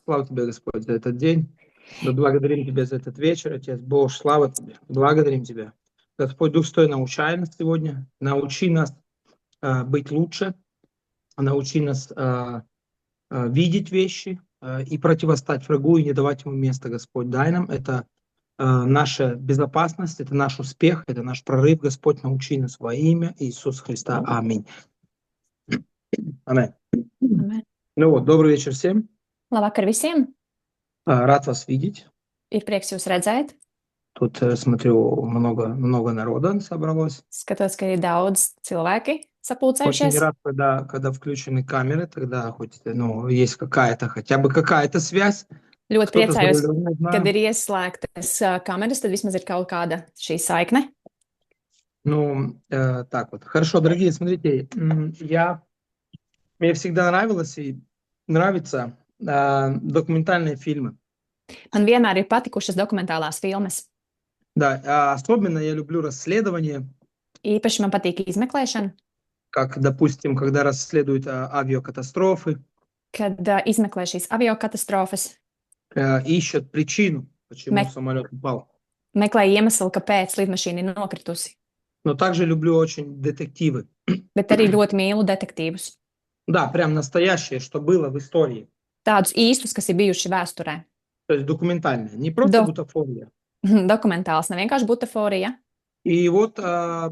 Слава Тебе, Господь, за этот день. Мы благодарим Тебя за этот вечер, Отец Бог, слава Тебе. Благодарим Тебя. Господь Дух Святой, научай нас сегодня, научи нас быть лучше, научи нас видеть вещи и противостать врагу, и не давать ему места, Господь. Дай нам это наша безопасность, это наш успех, это наш прорыв. Господь, научи нас во имя Иисуса Христа. Аминь. Аминь. Amen. Ну вот, добрый вечер всем. Labvakar visiem! Рад вас видеть. Ir prieks jūs redzēt. Тут, смотрю, много народа собралось. Skatos, ka ir daudz cilvēki Очень sapulcējušies. рад, когда включены камеры, тогда хоть есть хотя бы какая-то связь. Ļoti Кто-то за priecājos, рулем, не kad знаю. ir ieslēgtas kameras, tad vismaz ir kaut kāda šī saikne. Ну, так вот. Хорошо, дорогие, смотрите, мне всегда нравилось и нравятся документальные фильмы. Man vienmēr ir patikušas dokumentālās filmas. Да, особенно я люблю расследования, Īpaši man patīk izmeklēšana, как, допустим, когда расследуют авиакатастрофы, kad izmeklē šīs aviokatastrofas, ищут причину, почему Мэ- самолет упал. meklē iemeslu, kāpēc lidmašīna ir nokritusi. Но также люблю очень детективы. Bet arī ļoti mīlu detektīvus. Да, прям настоящее, что было в истории. Tādus īstus, kas ir bijuši vēsturē. То есть документальное, не просто Да. бутафория. Dokumentāls, ne vienkārši butaforija. И вот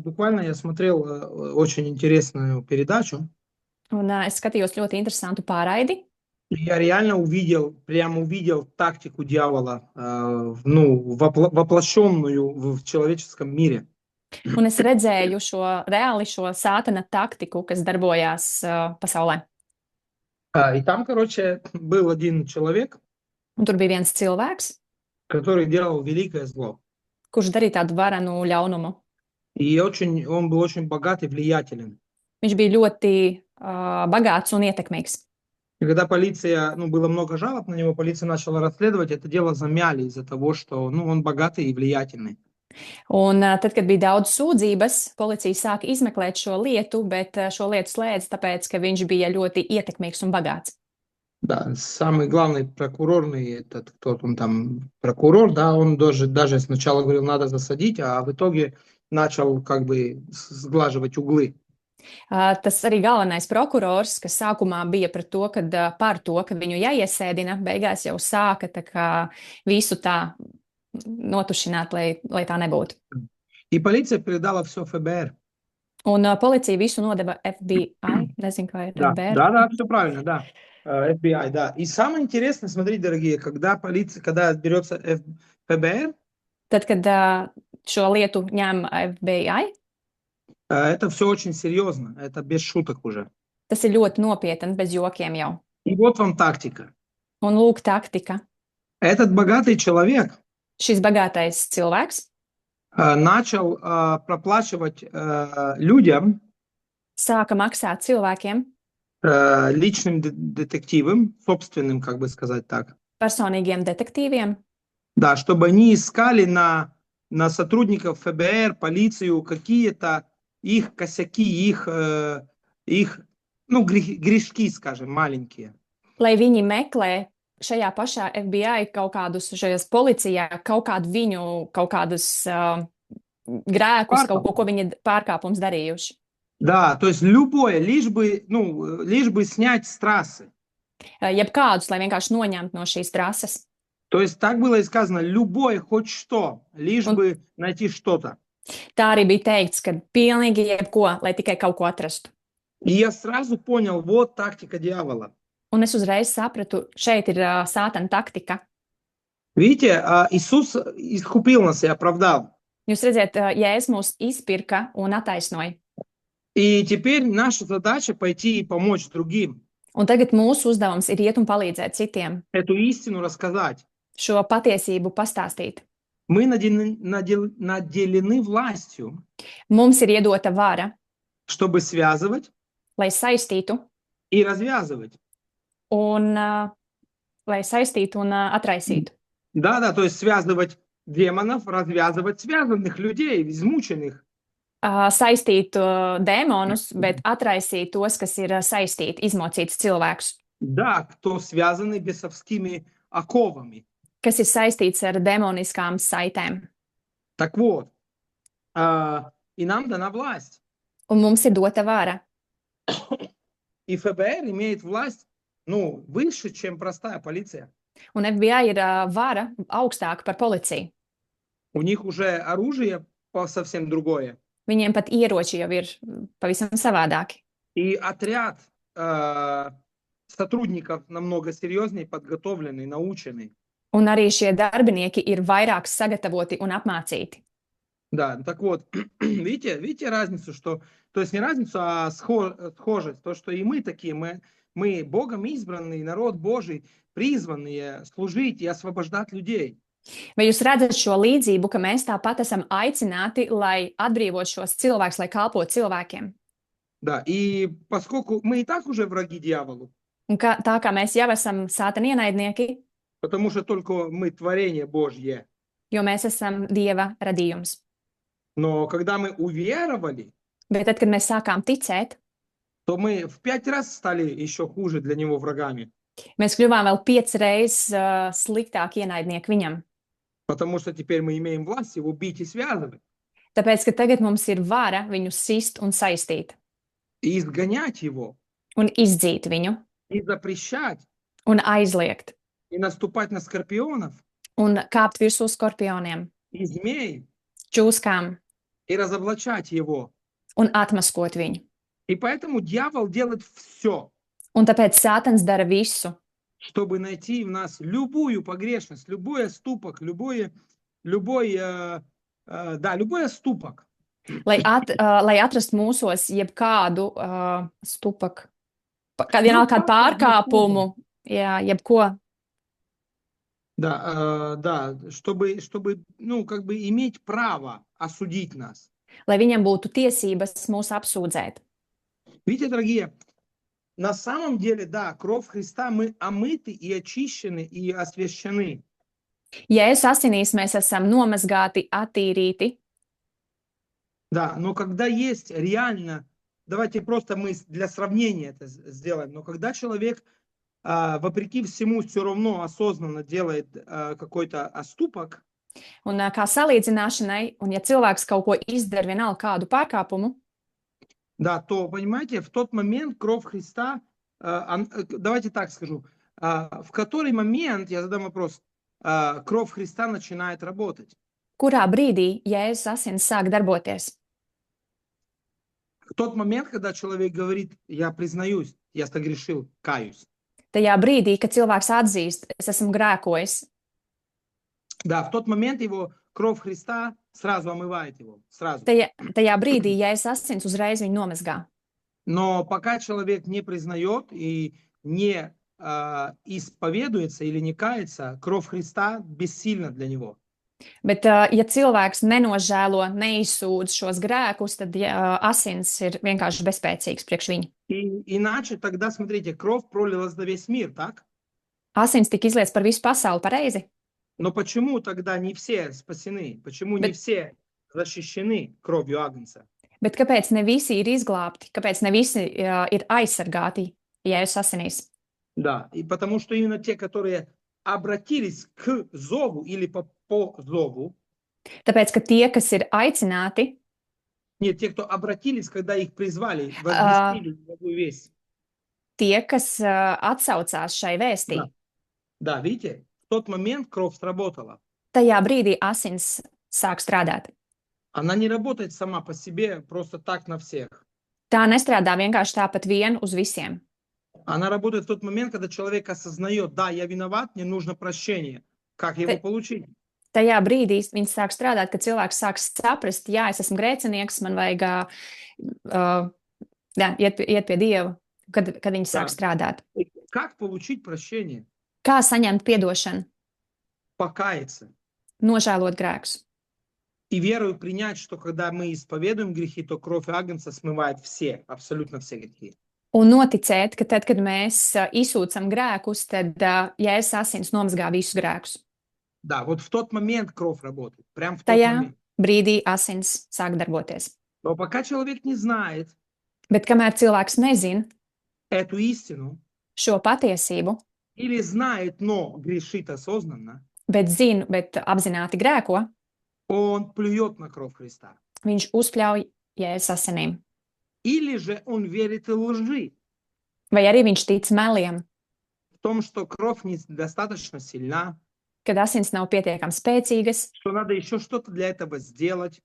буквально я смотрел очень интересную передачу. Un es skatījos ļoti interesantu pārraidi. И я реально прямо увидел тактиku дьявола, воплощенную в человеческом мире. Un es redzēju šo sātana taktiku, kas darbojās pasaulē. И там, короче, был один человек, Un tur bija viens cilvēks, который делал великое зло. kurš darīja tādu varenu ļaunumu. И он был очень богат и влиятелен. Viņš bija ļoti bagāts un ietekmīgs. И когда было много жалоб на него, полиция начала расследовать, это дело замяли из-за того, что он богатый и влиятельный. Un tad, kad bija daudz sūdzības, policija sāka izmeklēt šo lietu, bet šo lietu slēdz tāpēc, ka viņš bija ļoti ietekmīgs un bagāts. Да, самый главный прокурорный, прокурор, да, он даже сначала говорил, надо засадить, а в итоге начал как бы сглаживать углы. Tas arī galvenais prokurors, kas sākumā bija par to, ka viņu jāiesēdina, beigās jau sāka tā kā visu tā notušināt, lai tā nebūtu. И полиция передала все ФБР. Un policija visu nodeva FBI, nezinu, kā ir FBI. Да, все правильно, да. FBI, да. И самое интересное, смотрите, дорогие, когда берется ФБР, Tad, kad šo lietu ņem FBI, это все очень серьезно, это без шуток уже. tas ir ļoti nopietni, bez jokiem jau. И вот вам тактика. Un lūk, taktika. Этот богатый человек Šis bagātais cilvēks начал проплачивать людям, sāka maksāt cilvēkiem, личным детективам, собственным, как бы сказать так, personīgiem detektīviem, да, чтобы они искали на сотрудников ФБР, полицию, какие-то их косяки, их грешки, скажем, маленькие. lai viņi meklē šajā pašā FBI šajās policijā kaut kādus grēkus, kaut ko viņi pārkāpums darījuši. Да, то есть любое, лишь бы снять с трассы. Jebkādus, lai vienkārši noņemtu no šīs trases. То есть так было и сказано, любое, хоть что, лишь бы найти что-то. Tā arī bija teikts, ka pilnīgi jebko, lai tikai kaut ko atrastu. И я сразу понял, вот тактика дьявола. Un es uzreiz sapratu, šeit ir sātana taktika. Видите, Иисус искупил нас и оправдал. Jūs redziet, Jēzus mūs izpirka un attaisnoja. И теперь наша задача пойти и помочь другим. Un tagad mūsu uzdevums ir iet un palīdzēt citiem, Эту истину рассказать. šo patiesību pastāstīt. Мы наделены властью, Mums ir iedota vara, чтобы связывать lai saistītu и развязывать. un atraisītu. Да, то есть связывать демонов, развязывать связанных людей, измученных. Saistīt dēmonus, bet atraisīt tos, kas ir saistīti, izmocītus cilvēkus. Да, кто связаны бесовскими оковами. kas ir saistīts ar demoniskām saitēm. Так вот, и нам dana власть. Un mums ir dota vara. И ФБР имеет власть, ну, выше, чем простая полиция. Un FBI ir vara augstāka par policiju. У них уже оружие совсем другое. Viņiem pat ieroči jau ir pavisam savādāki. И отряд сотрудников намного серьезнее подготовленный, наученный. Un arī šie darbinieki ir vairāk sagatavoti un apmācīti. Да, так вот, видите разницу, что, то есть не разницу, а схожесть, то, что и мы такие, мы Богом избранный, народ Божий, призванные служить и освобождать людей. Vai jūs redzat šo līdzību, ka mēs tāpat esam aicināti, lai atbrīvot šos cilvēkus, lai kalpotu cilvēkiem? Да, и поскольку мы и так уже враги дьяволу, Un tā kā mēs jau esam sātana ienaidnieki, потому что только мы творение Божье, jo mēs esam Dieva radījums. но когда мы уверовали, Bet tad, kad mēs sākām ticēt, то мы в 5 раз стали еще хуже для него врагами. mēs kļuvām vēl 5 reizes sliktāk ienaidnieki viņam. Потому что теперь мы имеем власть его бить и связывать. Tāpēc, ka tagad mums ir vara viņu sist un saistīt. И изгонять его. Un izdzīt viņu. И запрещать. Un aizliegt. И наступать на скорпионов. Un kāpt virsū skorpioniem. И змей. Čūskām. И разоблачать его. Un atmaskot viņu. И поэтому дьявол делает все. Un tāpēc Sātans dara visu. Чтобы найти в нас любую погрешность, любой отступок, любой отступок. Lai atrastu mūsos jebkādu stupak, vienalga kādu pārkāpumu, jā, jebko. Да, чтобы, ну, как бы иметь право осудить нас. Lai viņam būtu tiesības mūs apsūdzēt. Видите, дорогие, на самом деле, да, кровь Христа, мы омыты и очищены и освящены. Jēzus asinīs mēs esam nomazgāti, attīrīti. Да, но когда есть реально, давайте просто мы для сравнения это сделаем, но когда человек, вопреки всему, все равно осознанно делает какой-то отступок, Un kā salīdzināšanai, un ja cilvēks kaut ko izdara vienalga kādu pārkāpumu, да, то, понимаете, в тот момент кровь Христа, давайте так скажу, в который момент, я задам вопрос, кровь Христа начинает работать? Kurā brīdī Jēzus asins sāk darboties? В тот момент, когда человек говорит, я признаюсь, я согрешил, каюсь. Tajā brīdī, kad cilvēks atzīst, es esmu grēkojis. Да, в тот момент его кровь Христа сразу омывает его, сразу. Tajā brīdī Jēzus asins uzreiz viņu nomazgā. Но пока человек не признает и не исповедуется или не кается, кровь Христа бессильна для него. Bet, ja cilvēks nenožēlo, neizsūdz šos grēkus, tad asins ir vienkārši bezspēcīgs priekš viņa. И иначе тогда, смотрите, кровь пролилась на весь мир, так? Asins tika izlietas par visu pasauli, pareizi? Но почему тогда не все спасены? Почему не все защищены кровью Агнца? Bet kāpēc ne visi ir izglābti? Kāpēc ne visi ir aizsargāti Jēzus asinīs? Да, и потому что именно те, которые обратились к зову или по зову. Tāpēc, ka tie, kas ir aicināti, Нет, те, кто обратились, когда их призвали, возвестили благую весть. Tie, kas atsaucās šai vēstī. Да, видите, в тот момент кровь сработала. Tajā brīdī asins sāk strādāt. Она не работает сама по себе просто так на всех. Tā nestrādā vienkārši tāpat vien uz visiem. Она работает в тот момент, когда человек осознает, да, я виноват, мне нужно прощение. Как его получить? Tajā brīdī viņš sāk strādāt, kad cilvēks sāk saprast, jā, es esmu grēcinieks, man vajag iet pie Dieva, kad viņi sāk strādāt. Как получить прощение? Kā saņemt piedošanu? Покаяться. Nožēlot grēkus. И верою принять, что когда мы исповедуем грехи, то кровь Агнца смывает все, абсолютно все грехи. Un noticēt, ka tad, kad mēs izsūcam grēkus, tad Jēzus asins nomazgā visus grēkus. Да, вот в тот момент кровь работает. Прям в тот Tajā момент. brīdī asins sāk darboties. Но пока человек не знает Bet kamēr cilvēks nezina эту истину, šo patiesību, или знает, но грешит осознанно, bet apzināti grēko, он плюет на кровь Христа. viņš uzpļauj Jēzus asinīm. Или же он верит в лжи, Vai arī viņš tic meliem, в том, что кровь недостаточно сильна, kad asins nav pietiekami spēcīgas, что надо еще что-то для этого сделать.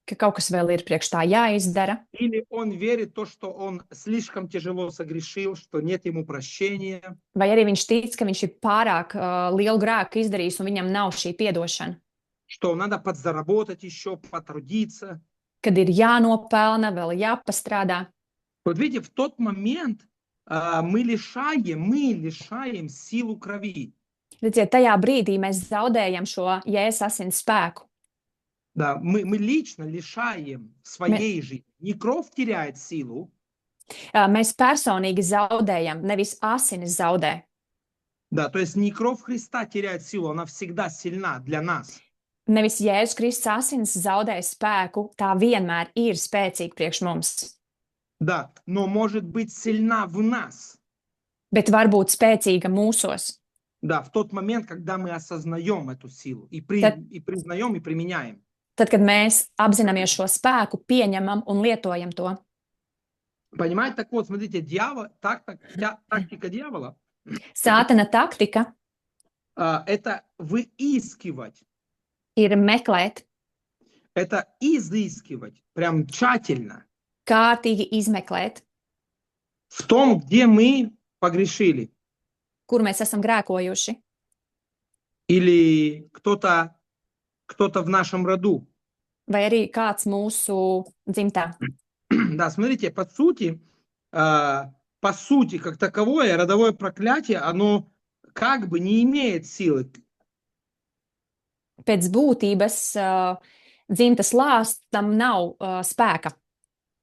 ka kaut kas vēl ir priekš tā jāizdara, Или он верит в то, что он слишком тяжело согрешил, что нет ему прощения. vai arī viņš tic, ka viņš ir pārāk lielu grēku izdarījis un viņam nav šī piedošana, Что надо подзаработать еще, потрудиться. kad ir jānopelna, vēl jāpastrādā. Вот видите, в тот момент мы лишаем силу крови. Redziet, tajā brīdī mēs zaudējam šo Jēzus asins spēku. Да, мы лично лишаем своей жизни. Не кровь теряет силу, Mēs personīgi zaudējam, nevis asinis zaudē. да, то есть не кровь Христа теряет силу, она всегда сильна для нас. Nevis Jēzus Kristus asins zaudē spēku, tā vienmēr ir spēcīga priekš mums. Да, но может быть сильна в нас. Bet var būt spēcīga mūsos. Да, в тот момент, когда мы осознаем эту силу и признаем, и применяем. Tad, kad mēs apzināmies šo spēku, pieņemam un lietojam to. Понимаете, так вот, смотрите, тактика дьявола Sātana taktika это выискивать, ir meklēt, это изыскивать, прям тщательно, kārtīgi izmeklēt, в том, где мы погрешили. kur mēs esam grēkojuši. Или кто-то в нашем роду. Vai arī kāds mūsu dzimtā. Да, смотрите, по сути, как таковое, родовое проклятие, оно как бы не имеет силы. Pēc būtības dzimtas lāstam nav spēka.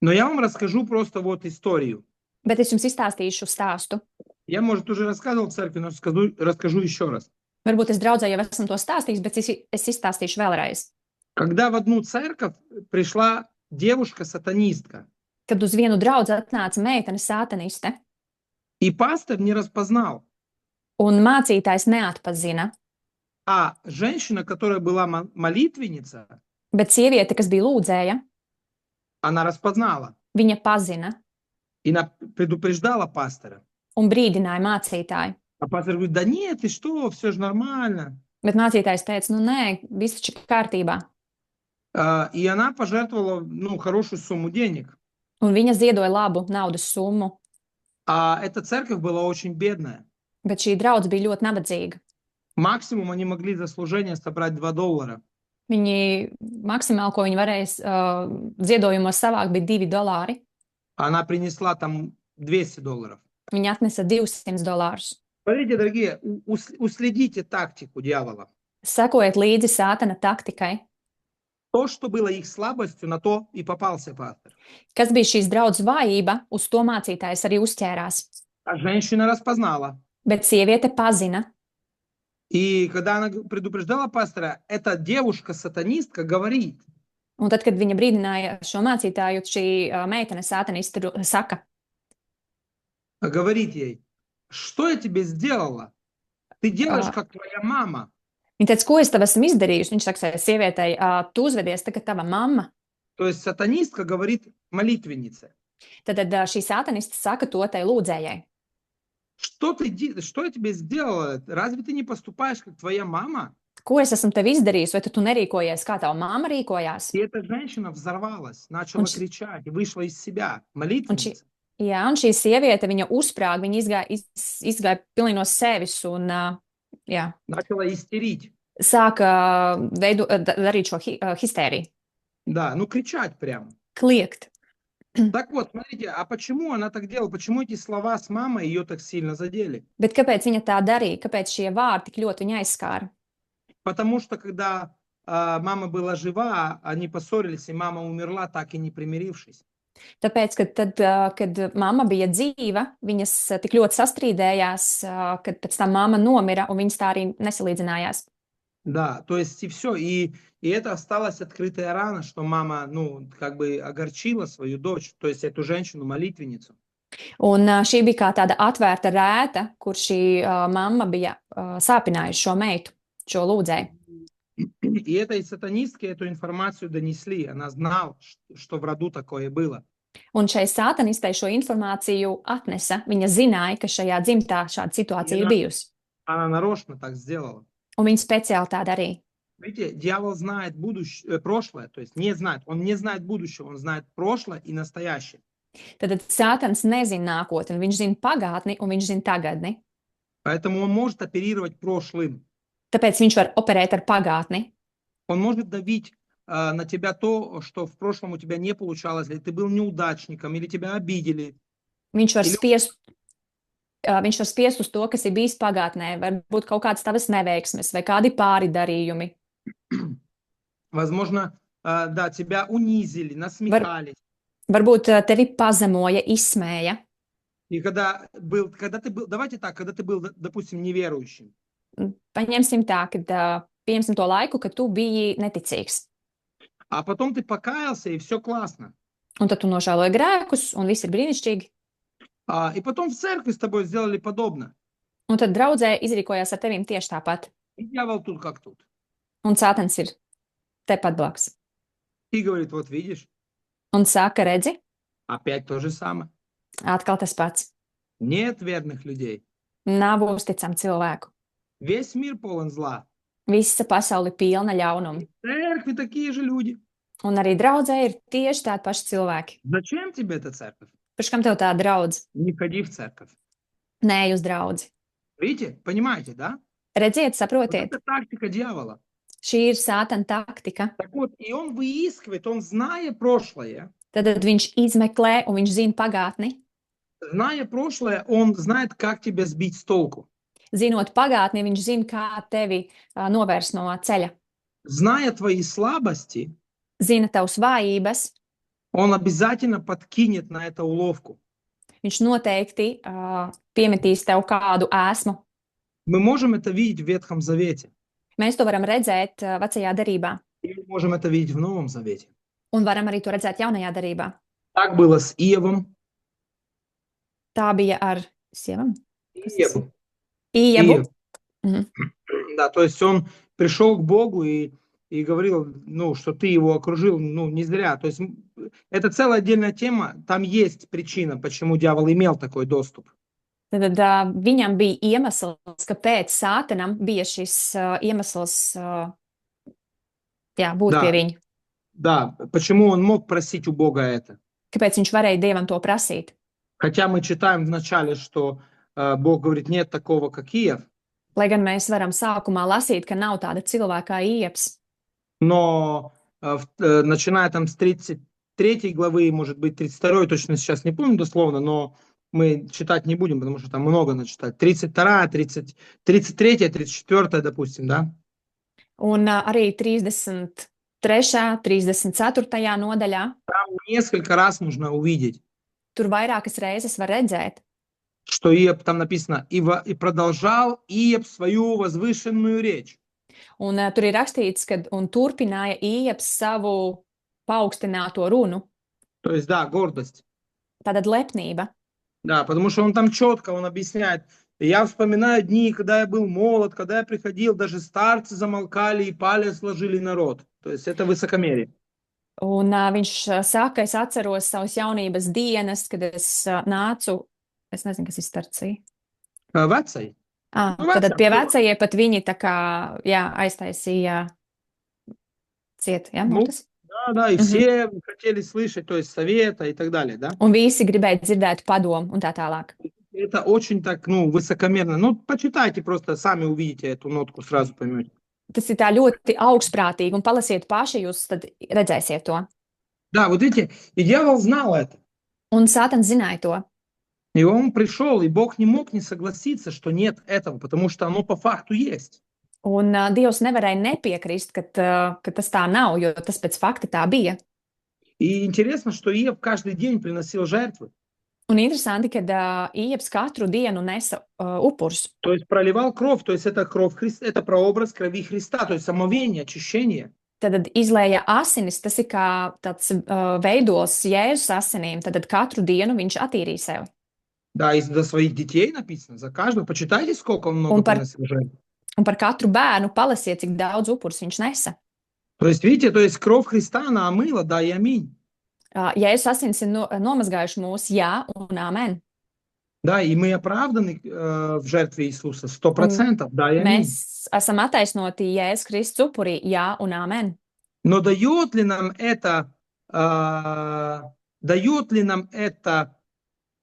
Но я вам расскажу просто вот историю. Bet es jums izstāstīšu stāstu. Я, может, уже рассказывал в церкви, но расскажу еще раз. Varbūt es draudzē jau esmu to stāstījis, bet es izstāstīšu vēlreiz. Когда в одну церковь пришла девушка-сатанистка, Kad uz vienu draudzi atnāca meitene sātaniste, и пастор не распознал, un mācītājs neatpazina, а женщина, которая была молитвенница, bet sieviete, kas bija lūdzēja, она распознала viņa pazina и предупреждала пастора. un brīdināja mācītāju. А пастор говорит, да нет, ты что, все же нормально. Bet mācītājs teica, nu nē, viss taču ir kārtībā. И она пожертвовала, хорошую сумму денег. Un viņa ziedoja labu naudas summu, А эта церковь была очень бедная. bet šī draudze bija ļoti nabadzīga. Максимум они могли за служение собрать $2. Viņi maksimāli, ko viņi varēja ziedojumos savākt, bija $2. Она принесла там $200. Viņa atnesa $200. Смотрите, дорогие, уследите тактику дьявола. Sekojiet līdzi sātana taktikai. То, что было их слабостью, на то и попался пастор. Kas bija šīs draudzes vājība, uz to mācītājs arī uzķērās. А женщина распознала. Bet sieviete pazina. И когда она предупреждала пастора, эта девушка-сатанистка говорит. Un tad, kad viņa brīdināja šo mācītāju, šī meitene sātaniste saka, Говорит ей, что я тебе сделала? Ты делаешь, как твоя мама. viņa teica, ko es tev esmu izdarījusi? Viņš saka sievietei, tu uzvedies tagad tava mamma. То есть сатанистка говорит молитвеннице. Tad šī sātaniste saka to tai lūdzējai. Что я тебе сделала? Разве ты не поступаешь, как твоя мама? Ko es esmu tev izdarījusi? Vai tu nerīkojies, kā tava mamma rīkojās? И эта женщина взорвалась, начала кричать, вышла из себя. Молитвенница. Jā, un šī sieviete, viņa uzsprāga, viņa izgāja pilnīgi no sevis un jā, Начала истерить. sāka darīt šo histēriju. Да, кричать прямо. Kliegt. Так вот, смотрите, а почему она так делала? Почему эти слова с мамой ее так сильно задели? Bet kāpēc viņa tā darīja? Kāpēc šie vārdi tik ļoti viņa aizskāra? Потому что, когда мама была жива, они поссорились, и мама умерла, так и не примирившись. Tāpēc, ka tad, kad mamma bija dzīva, viņas tik ļoti sastrīdējās, kad pēc tam mamma nomira, un viņas tā arī nesalīdzinājās. Да, то есть и все. И это осталась открытая рана, что мама, как бы огорчила свою дочь, то есть эту женщину-молитвенницу. Un šī bija kā tāda atvērta rēta, kur šī mamma bija sāpinājusi šo meitu, šo lūdzēju. И этой сатанистке эту информацию донесли. Она знала, что в роду такое было. Un šai sātanistei šo informācию atnesa. Viņa zināja, ka šajā dzimtā šāda situācija ir bijusi. Она нарочно так сделала. Un viņa speciāli tā darīja. Видите, дьявол знает прошлое, то есть не знает. Он не знает будущего, он знает прошлое и настоящее. Tad sātans nezina nākotni, viņš zina pagātni un viņš zina tagadni. Поэтому он может оперировать прошлым. Tāpēc viņš var operēt ar pagātni. Он может давить на тебя то, что в прошлом у тебя не получалось, или ты был неудачником, или тебя обидели. Viņš var spiest uz to, kas ir bijis pagātnē, varbūt kaut kādas tavas neveiksmes vai kādi pāri-darījumi. Возможно, да, тебя унизили, насмехались. Varbūt tevi pazemoja, izsmēja. И когда ты был, давайте так, когда ты был, допустим, неверующим. Paņemsim tā, kad pieņemsim to laiku, kad tu biji neticīgs. А потом ты покаялся, и все классно. Un tad tu nožēloji grēkus, un viss ir brīnišķīgi. И потом в церкви с тобой сделали подобно. Un tad draudzē izrīkojās ar tevim tieši tāpat. И дьявол тут как тут. Un sātans ir tepat blakus. И говорит, вот видишь, Un saka, redzi, опять то же самое. atkal tas pats. Нет верных людей. Nav uzticam cilvēku. Весь мир полон зла. Visa pasaule pilna ļaunuma. В церкви такие же люди. Un arī draudzē ir tieši tādi paši cilvēki. Зачем тебе эта церковь? Priekš kam tev tā draudz? Не ходи в церковь. Nē, uz draudzi. Видите, понимаете, да? Redziet, Вот saprotiet, это тактика дьявола. šī ir sātana taktika. Так вот, и он выискивает, он, зная прошлое, Tad viņš izmeklē un viņš zina pagātni. он знает, как тебя сбить с толку. Zinot pagātni, viņš zina, kā tevi novērst no ceļa. Зная твои слабости, Zina tavas vājības, он обязательно подкинет на это уловку. viņš noteikti piemetīs tev kādu ēsmu. Мы можем это видеть в Ветхом Завете. Mēs to varam redzēt vecajā derībā, И мы можем это видеть в Новом Завете. un varam arī to redzēt jaunajā derībā. Так было с Иовом. Tā bija ar sievām. Иовом. Iebu. Иов. Да, то есть он пришел к Богу и говорил, что ты его окружил, не зря. То есть это целая отдельная тема. Там есть причина, почему дьявол имел такой доступ. Tad viņam bija iemesls, kāpēc sātanam bija šis iemesls būt Да. pie viņa. Да, почему он мог просить у Бога это? Kāpēc viņš varēja Dievam to prasīt? Хотя мы читаем в начале, что Бог говорит, нет такого, как Иов. Lai gan mēs varam sākumā lasīt, ka nav tāda cilvēka kā Ieps, Но начиная там с 33 главы, может быть, 32, точно сейчас не помню дословно, но мы читать не будем, потому что там много начитать. 32, 33, 34, допустим, да? un arī 33. 34. nodaļā. Там несколько раз можно увидеть, Tur vairākas reizes var redzēt, что Иов, там написано, и продолжал Иов свою возвышенную речь. un tur ir rakstīts, ka un turpināja Ieps savu paaugstināto runu, То есть, да, гордость. tātad lepnība. Да, потому что он там четко, он объясняет. Я вспоминаю дни, когда я был молод, когда я приходил, даже старцы замолкали и палец сложили народ. То есть это высокомерие. Un viņš saka, es atceros savas jaunības dienas, kad es nācu, es nezinu, kas ir starcija. Vecai. Tad pie vecajiem pat viņi tā kā, aiztaisīja ciet, notas. Да, и все хотели слышать, то есть совета и так далее, да? Un visi gribēja dzirdēt padomu un tā tālāk. Это очень так, высокомерно. Почитайте просто, сами увидите эту нотку, сразу поймете. Tas ir tā ļoti augstprātīgi, un palasiet paši, jūs tad redzēsiet to. Да, вот видите, и дьявол знал это. Un Sātans zināja to. И он пришел, и Бог не мог не согласиться, что нет этого, потому что оно по факту есть. Un Dievs nevarēja nepiekrist, ka tas tā nav, jo tas pēc fakta tā bija. И интересно, что Иов каждый день приносил жертвы. Un interesanti, ka Ieps katru dienu nesa upurus. То есть проливал кровь, то есть это кровь Христа, это прообраз крови Христа, то есть омовение, очищение. Tad izlēja asinis, tas ir kā tāds veidols Jēzus asinīm, tad katru dienu viņš attīrīja sevi. Да, и за своих детей написано, за каждого. Почитайте, сколько он много Un par, приносил жертв. un par katru bērnu palasiet, cik daudz upurus viņš nesa. То есть, видите, то есть кровь Христа, она омыла, да и аминь. Jēzus asins ir nomazgājuši mūs, jā un āmen. Да, и мы оправданы в жертве Иисуса, Un 100%, да и аминь. mēs esam attaisnoti Jēzus Kristus upurī, jā un āmen. Но дает ли нам это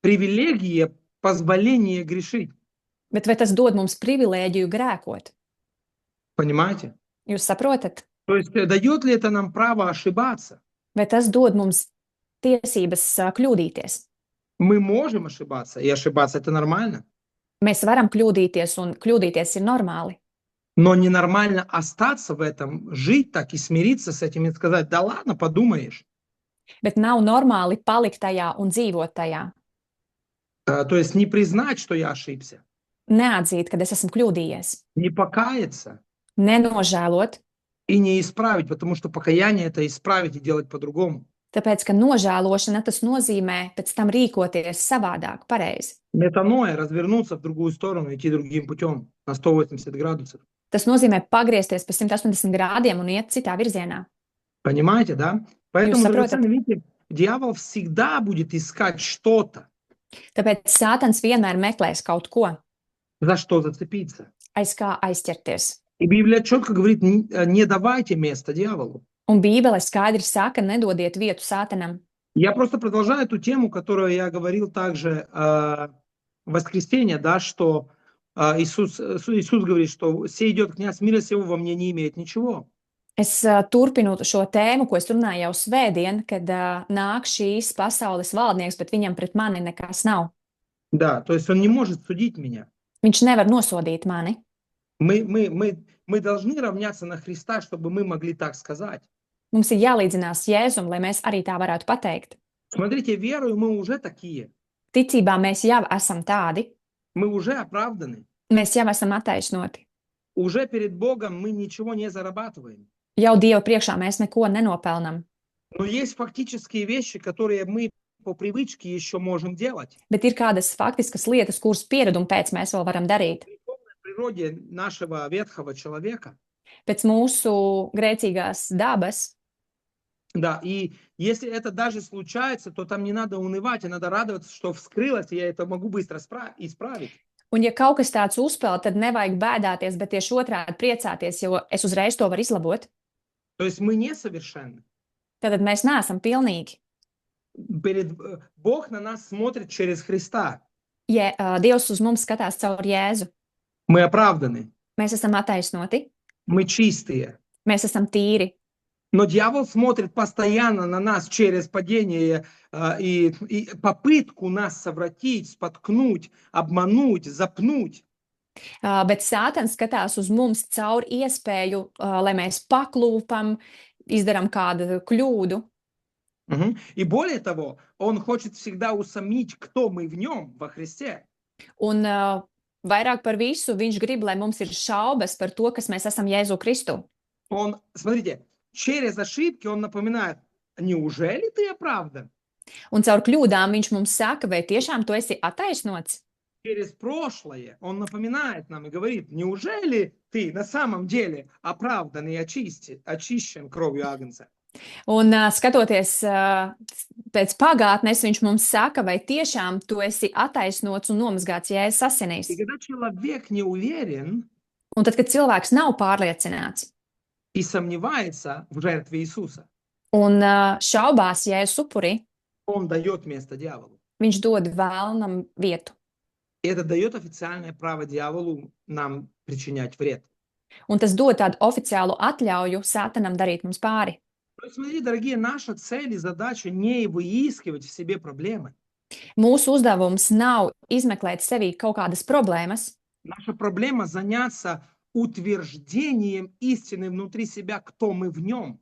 привилегия, позволение грешить? Bet vai tas dod mums privilēģiju grēkot? Понимаете? Jūs saprotat? То есть дает ли это нам право ошибаться? Vai tas dod mums tiesības kļūdīties? Мы можем ошибаться, и ошибаться это нормально. Mēs varam kļūdīties, un kļūdīties ir normāli. Но ненормально остаться в этом, жить так и смириться с этим и сказать, да ладно, подумаешь. Bet nav normāli palikt tajā un dzīvot tajā. То есть не признать, что я ошибся, Neatzīt, ka es esmu kļūdījies. не покаяться Nenožēlot, и не исправить, потому что покаяние это исправить и делать по-другому. tāpēc, ka nožēlošana tas nozīmē pēc tam rīkoties savādāk, pareizi. Метаноя, развернуться в другую сторону, идти другим путем на 180 градусов. Tas nozīmē pagriezties pa 180 grādiem un iet citā virzienā. Понимаете, да? Поэтому, Jūs драгоценные, saprotat? видите, дьявол всегда будет искать что-то, Tāpēc Sātans vienmēr meklēs kaut ko, за что зацепиться. aiz kā aizķerties. И Библия четко говорит, не давайте место дьяволу. Un Bībele skaidri saka, nedodiet vietu Sātanam. Я просто продолжаю эту тему, которую я говорил также в воскресенье, да, что Иисус говорит, что «Сей идет князь мира сего, во мне не имеет ничего». Es turpinu šo tēmu, ko es runāju jau svētdien, kad nāk šīs pasaules valdnieks, bet viņam pret mani nekas nav. Да, то есть он не может судить меня. Viņš nevar nosodīt mani. Мы должны равняться на Христа, чтобы мы могли так сказать. Mums ir jālīdzinās Jēzum, lai mēs arī tā varētu pateikt. Смотрите, верою мы уже такие. Ticībā mēs jau esam tādi, Мы уже оправданы. mēs jau esam attaisnoti. Уже перед Богом мы ничего не зарабатываем. Jau Dieva priekšā mēs neko nenopelnam. Но есть фактические вещи, которые мы по привычке еще можем делать. Bet ir kādas faktiskas lietas, kuras piereduma pēc mēs vēl varam darīt. В природе нашего ветхого человека. Pēc mūsu grēcīgās dabas. Да, и если это даже случается, то там не надо унывать, а надо радоваться, что вскрылось, и я это могу быстро исправить. Un ja kaut kas tāds uzspēl, tad nevajag bēdāties, bet tieši otrādi priecāties, jo es uzreiz to varu izlabot. То есть мы несовершенны. Tad mēs neesam pilnīgi. Бог на нас смотрит через Христа. Ja Dievs uz mums skatās caur Jēzu, Мы оправданы, mēs esam attaisnoti, мы чистые. mēs esam tīri. Но дьявол смотрит постоянно на нас через падение и попытку нас совратить, споткнуть, обмануть, запнуть. Bet Sātans skatās uz mums caur iespēju, lai mēs paklūpam, izdaram kādu kļūdu. И более того, он хочет всегда усомнить, кто мы в нем, во Христе. Un vairāk par visu viņš grib, lai mums ir šaubas par to, kas mēs esam Jēzu Kristu. Он, смотрите, через ошибки он напоминает, неужели ты оправдан? Un caur kļūdām viņš mums saka, vai tiešām tu esi attaisnots? Через прошлое он напоминает нам и говорит, неужели ты на самом деле оправдан и очищен кровью Агнца? Un skatoties pēc pagātnes, viņš mums saka, vai tiešām tu esi attaisnots un nomazgāts Jēzus asinīs. И когда человек не уверен Un tad, kad cilvēks nav pārliecināts и сомневается в жертве Иисуса, un šaubās Jēzus upurī, он дает место дьяволу. viņš dod vēlnam vietu. И это дает официальное право дьяволу нам причинять вред. Un tas dod tādu oficiālu atļauju Sātanam darīt mums pāri. То есть, смотрите, дорогие, наша цель и задача не выискивать в себе проблемы. Mūsu uzdevums nav izmeklēt sevī kaut kādas problēmas. Наша проблема заняться утверждением истины внутри себя, кто мы в нем.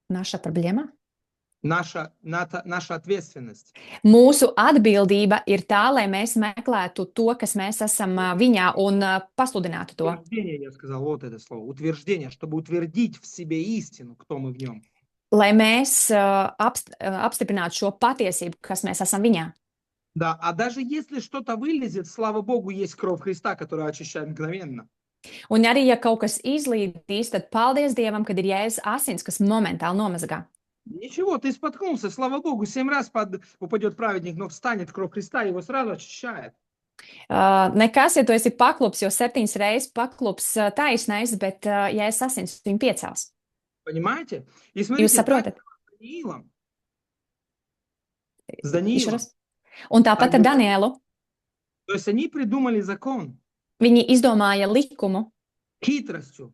Naša problēma? Наша ответственность. Mūsu atbildība ir tā, lai mēs meklētu to, kas mēs esam viņā, un pasludinātu to. Утверждение, я сказал, вот это слово. Утверждение, чтобы утвердить в себе истину, кто мы в нем. Lai mēs apstiprinātu šo patiesību, kas mēs esam viņā. Да, а даже если что-то вылезет, слава Богу, есть кровь Христа, которая очищает мгновенно. Un arī, ja kaut kas izlīdīs, tad paldies Dievam, kad ir Jēzus asins, kas momentāli nomazgā. Ничего, ты споткнулся, слава Богу, 7 раз упадет праведник, но встанет кровь Христа, его сразу очищает. Nekas, ja tu esi paklups, jo 7 reizes paklups taisnais, bet Jēzus asins viņu piecels. Понимаете? И Jūs смотрите, так saprotat? с Даниилом. С Еще Даниилом. раз. Un tāpat Так ar было. Danielu. То есть они придумали закон Viņi izdomāja likumu хитростью,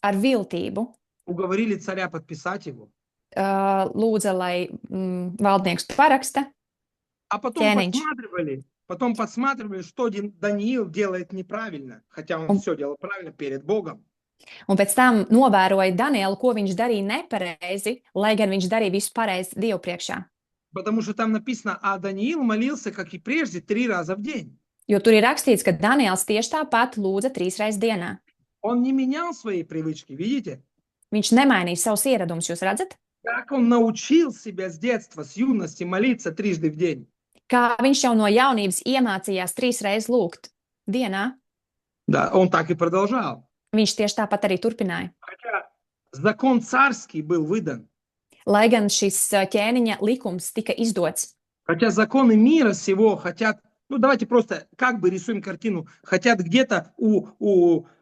ar viltību, уговорили царя подписать его, lūdza, lai valdnieks paraksta. а потом Ķēniņš. подсматривали, что Даниил делает неправильно, хотя он все делал правильно перед Богом. Un pēc tam novēroja Danielu, ko viņš darīja nepareizi, lai gan viņš darīja visu pareizi Dievu priekšā. Потому что там написано, а Даниил молился, как и прежде, 3 раза в день. Jo tur ir rakstīts, ka Daniels tieši tāpat lūdza 3 reizes dienā. Он не менял свои привычки, видите? Viņš nemainīja savus ieradumus, jūs redzat? Как он научил себя с детства, с юности молиться 3 в день. Kā viņš jau no jaunības iemācījās 3 reizes lūgt dienā, Да, он так и продолжал. viņš tieši tāpat arī turpināja. Хотя закон царский был выдан. Lai gan šis ķēniņa likums tika izdots. Хотя законы мира сего хотят, ну давайте просто как бы рисуем картину, хотят где-то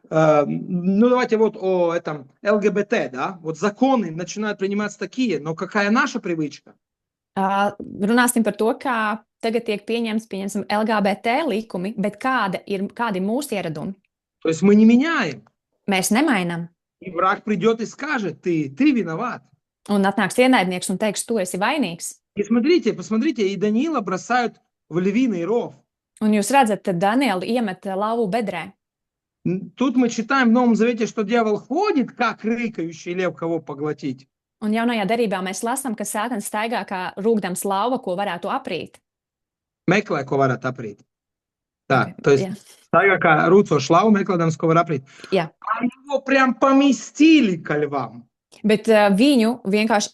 ну давайте вот о этом ЛГБТ, да, вот законы начинают приниматься такие, но какая наша привычка? Runāsim par to, kā tagad tiek pieņemsim LGBT likumi, bet kādi ir mūsu ieradumi. То есть мы не меняем. Mēs nemainām. И враг придет и скажет, ты виноват. Un atnāks ienaidnieks un teiks, tu esi vainīgs. И посмотрите, и Даниила бросают в львиный ров. Un jūs redzat, ka Danielu iemet lauvu bedrē. Тут мы читаем в Новом Завете, что дьявол ходит, как рыкающий лев, кого поглотить. Un jaunajā derībā mēs lasām, ka Sātans staigā kā rūgdams lauva, ko varētu aprīt. Meklē, ko varētu aprīt. Да, Okay, то есть jā. staigā kā rūcošs lauva, meklēdams, ko var aprīt. Jā. А его прям поместили ко львам. Bet viņu vienkārši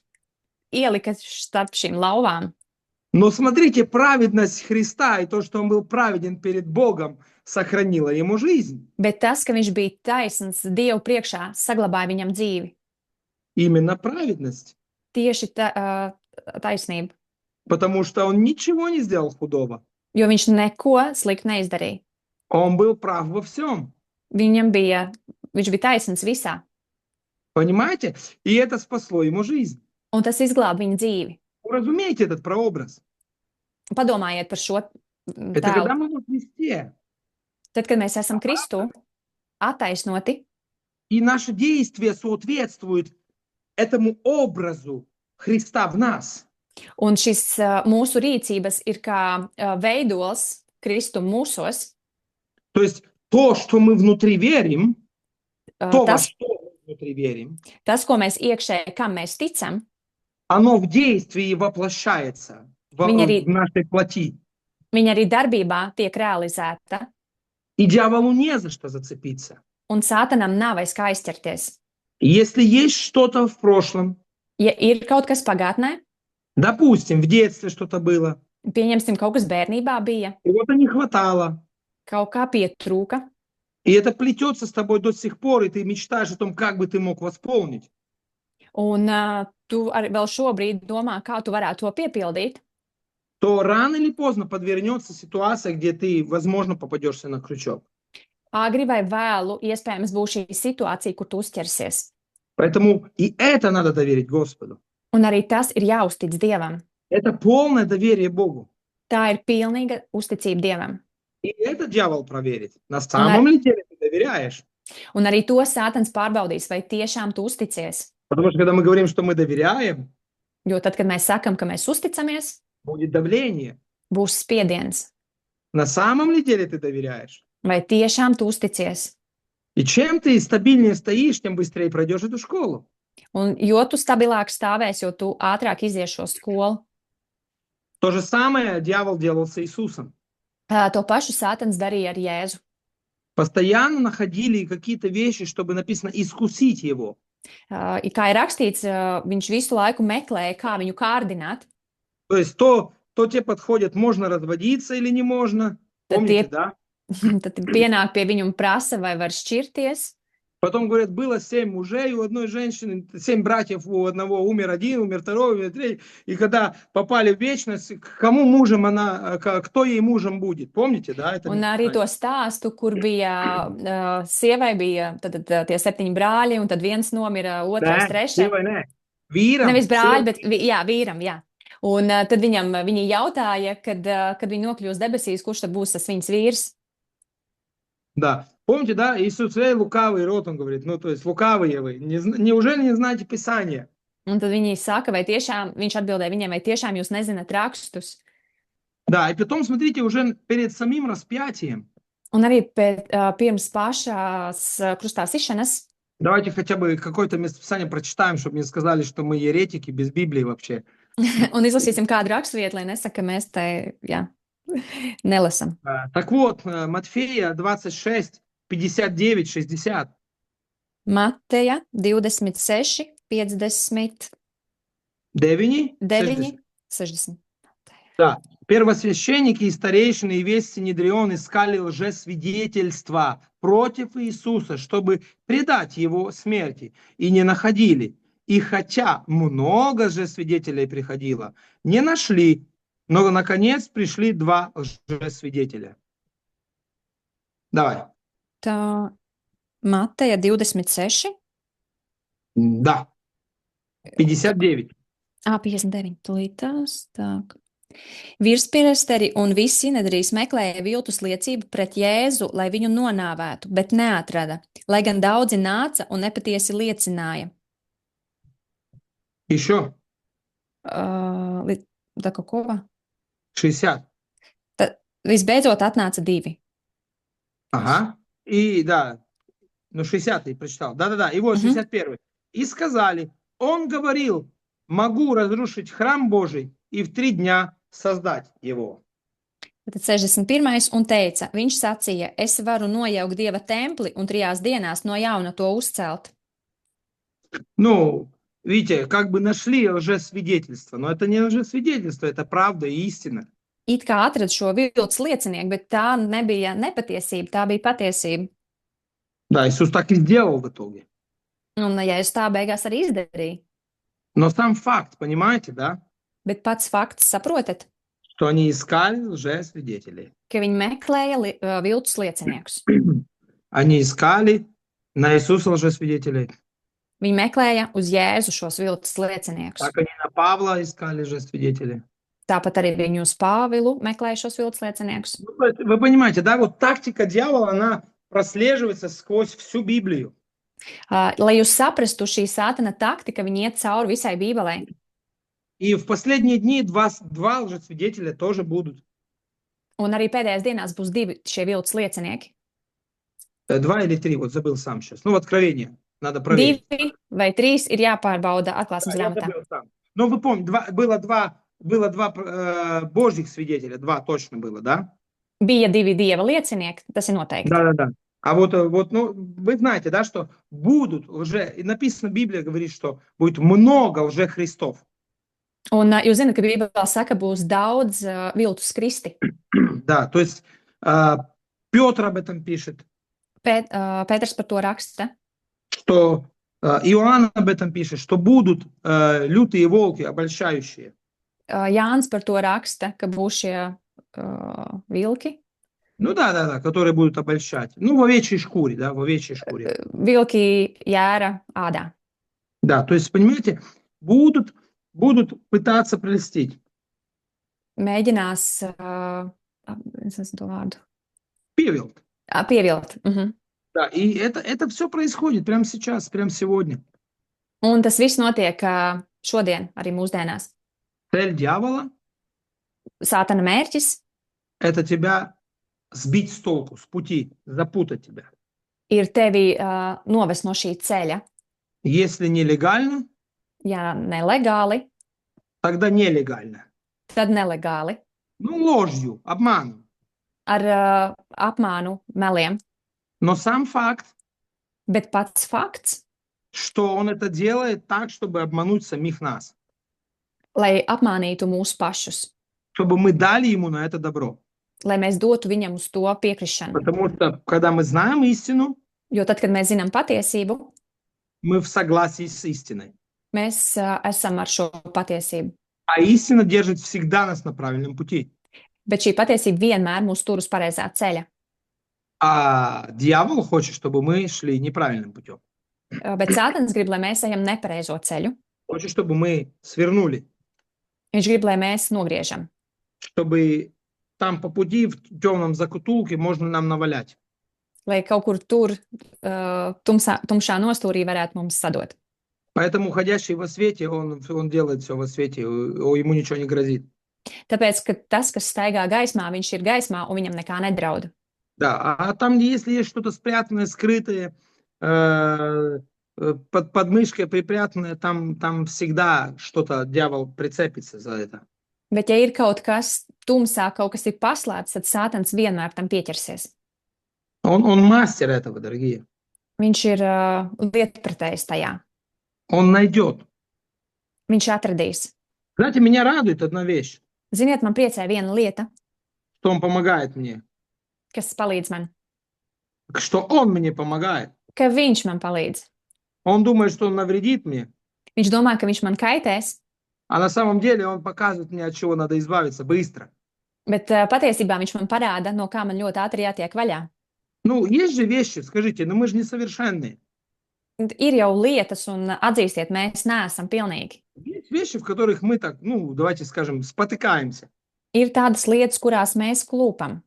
ielika starp šīm lauvām. Но смотрите, праведность Христа и то, что он был праведен перед Богом, сохранило ему жизнь. Bet tas, ka viņš bija taisns Dievu priekšā, saglabāja viņam dzīvi. Именно праведность. Tieši taisnība. Потому что он ничего не сделал худого. Jo viņš neko sliktu neizdarīja. Он был прав во всем. Viņš bija taisns visā. Понимаете? И это спасло ему жизнь. Un tas izglāba viņa dzīvi. Уразумейте этот прообраз. Padomājiet par šo Это когда tēlu. мы во Христе. Tad, kad mēs esam Kristu, attaisnoti, И наши действия соответствуют этому образу Христа в нас. un šis mūsu rīcības ir kā veidols Kristu mūsos, То есть то, что мы внутри верим, то, во tas, что мы внутри верим, ko mēs iekšēji, kam mēs ticam, оно в действии воплощается в нашей плоти. viņa arī darbībā tiek realizēta, И дьяволу не за что зацепиться. un Sātanam nav aiz kā aizķerties. Если есть что-то в прошлом, Ja ir kaut kas pagātnē, допустим, в детстве что-то было, pieņemsim, kaut kas bērnībā bija, чего-то не хватало, kaut kā pietrūka, и это плетется с тобой до сих пор, и ты мечтаешь о том, как бы ты мог восполнить, un tu arī vēl šobrīd domā, kā tu varētu to piepildīt, то рано или поздно подвернется ситуация, где ты, возможно, попадешься на крючок. agri vai vēlu iespējams būs šī situācija, kur tu uzķersies. Поэтому и это надо доверить Господу. Un arī tas ir jāuztic Dievam. Это полное доверие Богу. Tā ir pilnīga uzticība Dievam. И это дьявол проверит. На самом ли деле ты доверяешь? Un arī to Sātans pārbaudīs, vai tiešām tu uzticies. Потому что когда мы говорим, что мы доверяем, Jo tad, kad mēs sakam, ka mēs uzticamies, будет давление. būs spiediens. На самом ли деле ты доверяешь? Vai tiešām tu uzticies? И чем ты стабильнее стоишь, тем быстрее пройдешь эту школу. Un jo tu stabilāk stāvēsi, jo tu ātrāk izies šo skolu. То же самое дьявол делал с Иисусом. To pašu Sātans darīja ar Jēzu. Постоянно находили какие-то вещи, чтобы написано «искусить его». Kā ir rakstīts, viņš visu laiku meklēja, kā viņu kārdināt. То есть то то те подходят, можно разводиться или не можно. Помните, да? Tad pienāk pie viņu un prasa, vai var šķirties. Потом говорят, было 7 мужей у одной женщины, 7 братьев у одного, умер один, умер второй, умер третий. И когда попали в вечность, к кому мужем она, кто ей мужем будет? Помните, да? Это Un arī to stāstu, kur bija sievai bija tie 7 brāļi, un tad viens nomira, otrais, trešais. Nē. Vīram. Nevis brāļi, bet jā, vīram, jā. Un tad viņi jautāja, kad viņi nokļūs debesīs, kurš tad būs tas viņas vīrs. Да. Помните, да, Иисус, лукавый рот, он говорит, ну, то есть, лукавые вы, неужели не знаете Писание? Un tad viņi saka, vai tiešām, viņš atbildēja viņiem, vai tiešām jūs nezināt rakstus? Да, и потом, смотрите, уже перед самим распятием. Un arī pirms pašās krustā sišanas. Давайте хотя бы какое-то местописание прочитаем, чтобы не сказали, что мы еретики без Библии вообще. Un izlasīsim kādu raksturvietu, lai nesaka, ka mēs te, jā, nelasam. Так вот, Матфея 26, 59, 60. Mateja 26, 50, 9, 9, 60. Да. Первосвященники и старейшины и весь Синедрион искали лжесвидетельства против Иисуса, чтобы предать его смерти, и не находили. И хотя много лжесвидетелей приходило, не нашли, но наконец пришли 2 лжесвидетеля. Давай. Tā Mateja 26. Да. 59. 59. Tūlītās, tak. Virspriesteri un visi nedarīs meklēja viltus liecību pret Jēzu, lai viņu nonāvētu, bet neatrada, lai gan daudzi nāca un nepatiesi liecināja. Еще. Tā ko? 60. Tad visbeidzot atnāca 2. Ага. И да, ну 60 я прочитал. Да-да-да, и вот 61. И сказали, он говорил, могу разрушить храм Божий и в 3 дня создать его. Tad 61. un teica, viņš sacīja, es varu nojaukt Dieva templi un 3 dienās no jauna to uzcelt. Ну, видите, как бы нашли лжесвидетельство, но это не лжесвидетельство, это правда и истина. It kā atrada šo viltus liecinieku, bet tā nebija nepatiesība, tā bija patiesība. Да, Иисус так и сделал в итоге. Un, ja es tā beigās arī izdarīju. Но сам факт, понимаете, да? Bet pats fakts, saprotat, Что они искали лжесвидетелей. ka viņi meklēja viltus lieciniekus. Они искали на Иисуса лжесвидетелей. Viņi meklēja uz Jēzu šos viltus lieciniekus. Так они на Павла искали лжесвидетелей. Tāpat arī viņi uz Pāvilu meklēja šos viltus lieciniekus. Вы понимаете, да? Вот тактика дьявола, она прослеживается сквозь всю Библию. Lai jūs saprastu, šī sātana taktika, viņi iet cauri visai Bībelei. И в последние дни 2 лжесвидетеля тоже будут. Un arī pēdējās dienās būs 2 šie viltus liecinieki. 2 или 3, вот забыл сам сейчас. Ну, в Откровении. Надо проверить. 2 vai 3 ir jāpārbauda atklāsmes Я grāmatā. забыл сам. Но вы помните, было два Божьих свидетеля, 2 точно было, да? Bija 2 Dieva liecinieki, tas ir noteikti. Да. А вот, ну, вы знаете, да, что будут и написано, Библия говорит, что будет много лжехристов. Un jūs zināt, ka Bībelē saka, būs daudz viltus kristi. Да, то есть Петр об этом пишет. Pēters par to raksta. Что Иоанн об этом пишет, что будут лютые волки, обольщающие. Jānis par to raksta, ka būs šie vilki. Ну да, которые будут обольщать. Ну, в овечьей шкуре, да, в овечьей шкуре. Vilki jēra ādā. Да, то есть, понимаете, будут пытаться прельстить. Mēģinās, es esmu to vārdu. Певилт. Pievilt. Да, и это все происходит прямо сейчас, прямо сегодня. Un tas viss notiek šodien, arī mūsdienās. Цель дьявола Sātana mērķis – это тебя сбить с толку, с пути, запутать тебя. ir tevi novest no šī ceļa. Если нелегально, Ja nelegāli, тогда нелегально. tad nelegāli. Ну, ложью, обманом. Ar apmānu, meliem. Но сам факт, Bet pats fakts, что он это делает так, чтобы обмануть самих нас. lai apmānītu mūsu pašus. чтобы мы дали ему на это добро. lai mēs dotu viņam uz to piekrišanu. Потому что, когда мы знаем истину, Jo tad, kad mēs zinām patiesību, мы в согласии с истиной. mēs esam ar šo patiesību. А истина держит всегда нас на правильном пути. Bet šī patiesība vienmēr mūs tur uz pareizā ceļa. А дьявол хочет, чтобы мы шли неправильным путем. Bet Sātans grib, lai mēs ejam nepareizo ceļu. Хочет, чтобы мы свернули. Viņš grib, lai mēs nogriežam. Чтобы там по пути в темном закутулке можно нам навалять. Lai kaut kur tur tumšā nostūrī varētu mums sadot. Поэтому ходящий во свете, он делает все во свете, ему ничего не грозит. Tāpēc, ka tas, kas staigā gaismā, viņš ir gaismā un viņam nekā nedraud. Да, а там, если есть что-то спрятанное, скрытое, под подмышкой припрятанное, там всегда что-то, дьявол прицепится за это. Bet, ja ir kaut kas tumsā, kaut kas ir paslēpts, tad Sātans vienmēr tam pieķersies. Он мастер этого, дорогие. Viņš ir lietpratējs tajā. Он найдет. Viņš atradīs. Знаете, меня радует одна вещь, Ziniet, man priecē viena lieta, что он помогает мне, kas palīdz man, что он мне помогает. ka viņš man palīdz. Он думает, что он навредит мне, Viņš domā, ka viņš man kaitēs, а на самом деле он показывает мне, от чего надо избавиться быстро. bet patiesībā viņš man parāda, no kā man ļoti ātri jātiek vaļā. Ну, есть же вещи, скажите, мы же несовершенные. Ir jau lietas, un atzīstiet, mēs neesam pilnīgi. Есть вещи, в которых мы так, давайте скажем, спотыкаемся. Ir tādas lietas, kurās mēs klūpam,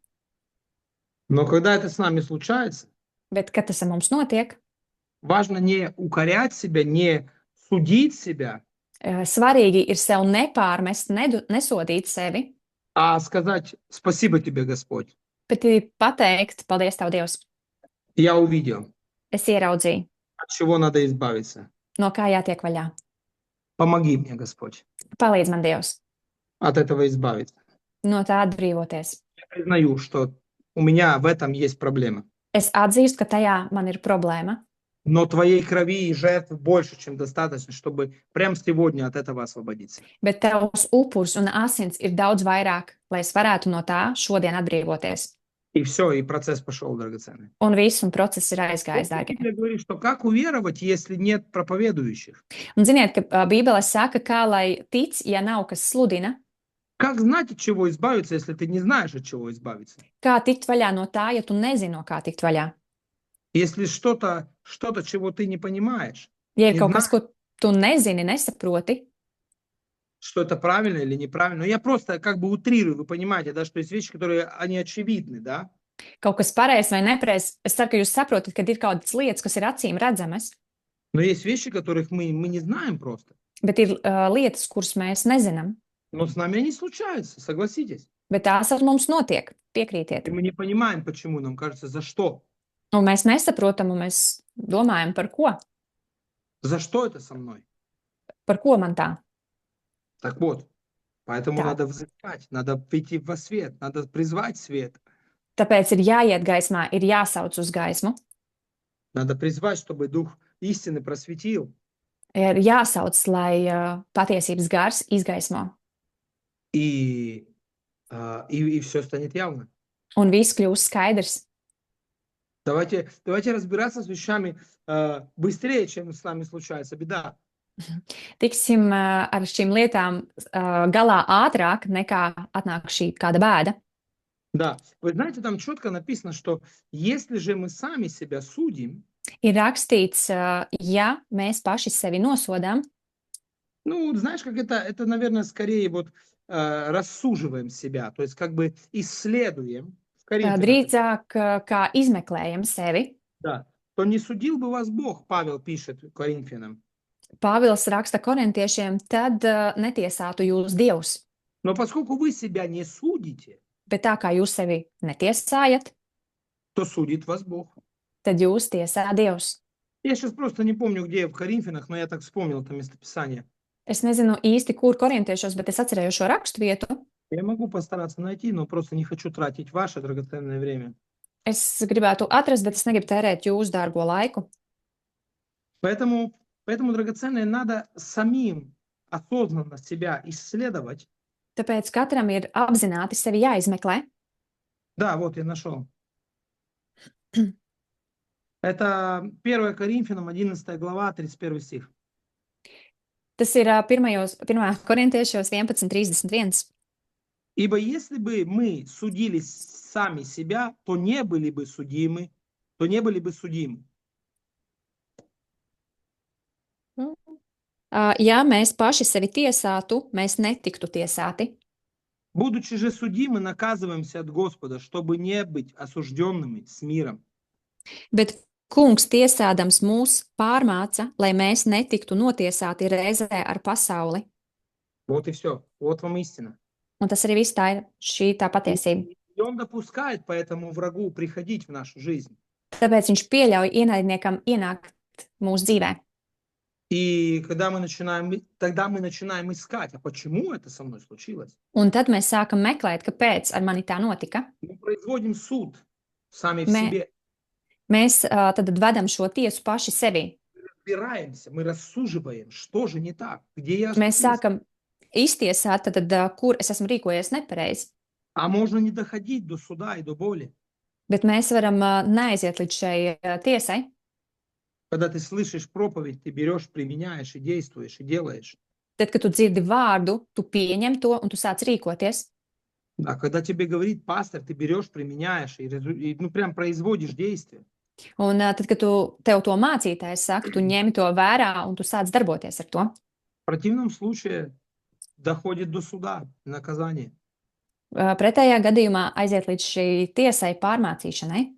Но когда это с нами случается, bet, kad tas ar mums notiek, важно не укорять себя, не судить себя, svarīgi ir sev nepārmest, nesodīt sevi, а сказать «Спасибо тебе, Господь, bet ir pateikt, paldies Tev, Dievs, я увидел, es ieraudzīju, от чего надо избавиться. no kā jātiek vaļā. Помоги мне, Господь, Palīdz man, Dievs, от этого избавиться». no tā atbrīvoties. Я признаю, что у меня в этом есть проблема. Es atzīstu, ka tajā man ir problēma, Но твоей крови и жертв больше, чем достаточно, чтобы прямо сегодня от этого освободиться. bet Tavs upurs un asins ir daudz vairāk, lai es varētu no tā šodien atbrīvoties. И все, и процесс пошел, драгоценный. Un viss un process ir aizgājis, dārgie. Библия говорит, что как уверовать, если нет проповедующих? Un ziniet, ka Bībele saka, kā lai tic, ja nav kas sludina, Как знать, от чего избавиться, если ты не знаешь, от чего избавиться? kā tikt vaļā no tā, ja tu nezini, no kā tikt vaļā. Если что-то, чего ты не понимаешь, Ja ir Не kaut kas, ko tu nezini, nesaproti, что это правильно или неправильно. Но я просто как бы утрирую, вы понимаете, да, что есть вещи, которые, они очевидны, да? kaut kas pareizs vai nepareizs, es ceru, ka jūs saprotat, ka ir kādas lietas, kas ir acīm redzamas, Но есть вещи, которых мы не знаем просто. bet ir lietas, kuras mēs nezinām, Но с нами они случаются, согласитесь. bet tās ar mums notiek, piekrītiet. И мы не понимаем, почему, нам кажется, за что? Un mēs nesaprotam, un mēs domājam, par ko? За что это со мной? Par ko man tā? Так вот, поэтому Так. надо взывать, надо прийти во свет, надо призвать свет. Tāpēc ir jāiet gaismā, ir jāsauc uz gaismu, Надо призвать, чтобы Дух истины просветил. ir jāsauc, lai patiesības gars izgaismo, И все станет явно. un viss kļūs skaidrs. Давайте разбираться с вещами быстрее, чем с нами случается беда. Tiksim ar šīm lietām galā ātrāk, nekā atnāk šī kāda bēda. Да, вы знаете, там четко написано, что если же мы сами себя судим, Ir rakstīts, ja mēs paši sevi nosodām, знаешь, как это, наверное, скорее вот рассуживаем себя, то есть как бы исследуем. В Коринфянах, drīzāk kā izmeklējam sevi. да, то не судил бы вас Бог, Павел пишет Коринфянам. Pāvils raksta korintiešiem, tad netiesātu jūs Dievs. Но поскольку вы себя не судите, Bet tā kā jūs sevi netiesājat, то судит вас Бог. tad jūs tiesā Dievs. Я сейчас просто не помню, где в Коринфянах, но я так вспомнил это местописание. Es nezinu īsti, kur korintiešos, bet es atcerēju šo raksturvietu. Я могу постараться найти, но просто не хочу тратить ваше драгоценное время. Es gribētu atrast, bet es negribu tērēt jūsu dārgo laiku. Поэтому, драгоценное, надо самим осознанно себя исследовать. Tāpēc katram ir apzināti sevi jāizmeklē. Да, вот я нашел. Это 1 Коринфянам 11 глава, 31 стих. Tas ir 1. korintiešos 11:31. Ибо если бы мы судили сами себя, то не были бы судимы, то не были бы судимы. Ja mēs paši sevi tiesātu, mēs netiktu tiesāti. Будучи же судимы, наказываемся от Господа, чтобы не быть осужденными с миром. Bet Kungs tiesādams mūs pārmāca, lai mēs netiktu notiesāti reizē ar pasauli. Вот и все. Вот вам истина. Un tas arī viss tā ir tā patiesība. И он допускает поэтому врагу приходить в нашу жизнь. Tāpēc viņš pieļauj ienaidniekam ienākt mūsu dzīvē. И когда мы начинаем искать, а почему это со мной случилось? Un tad mēs sākam meklēt, kāpēc ar mani tā notika. Мы производим суд сами в Мэ- себе. Mēs tad vedam šo tiesu paši sevi. Разбираемся, мы рассуживаем, что же не так, где я Mēs ошибся. sākam iztiesāt, kur es esmu rīkojies nepareizi. А можно не доходить до суда и до боли. Bet mēs varam neaiziet līdz šai tiesai. Когда ты слышишь проповедь, ты берешь, применяешь и действуешь, и делаешь. Tad, kad tu dzirdi vārdu, tu pieņem to un tu sāc rīkoties. А когда тебе говорит пастор, ты берешь, применяешь и ну прям производишь действие. Un tad, kad tev to mācītājs saka, tu ņemi to vērā un tu sāc darboties ar to. В противном случае доходит до суда, наказания. Pretējā gadījumā aiziet līdz šī tiesai pārmācīšanai,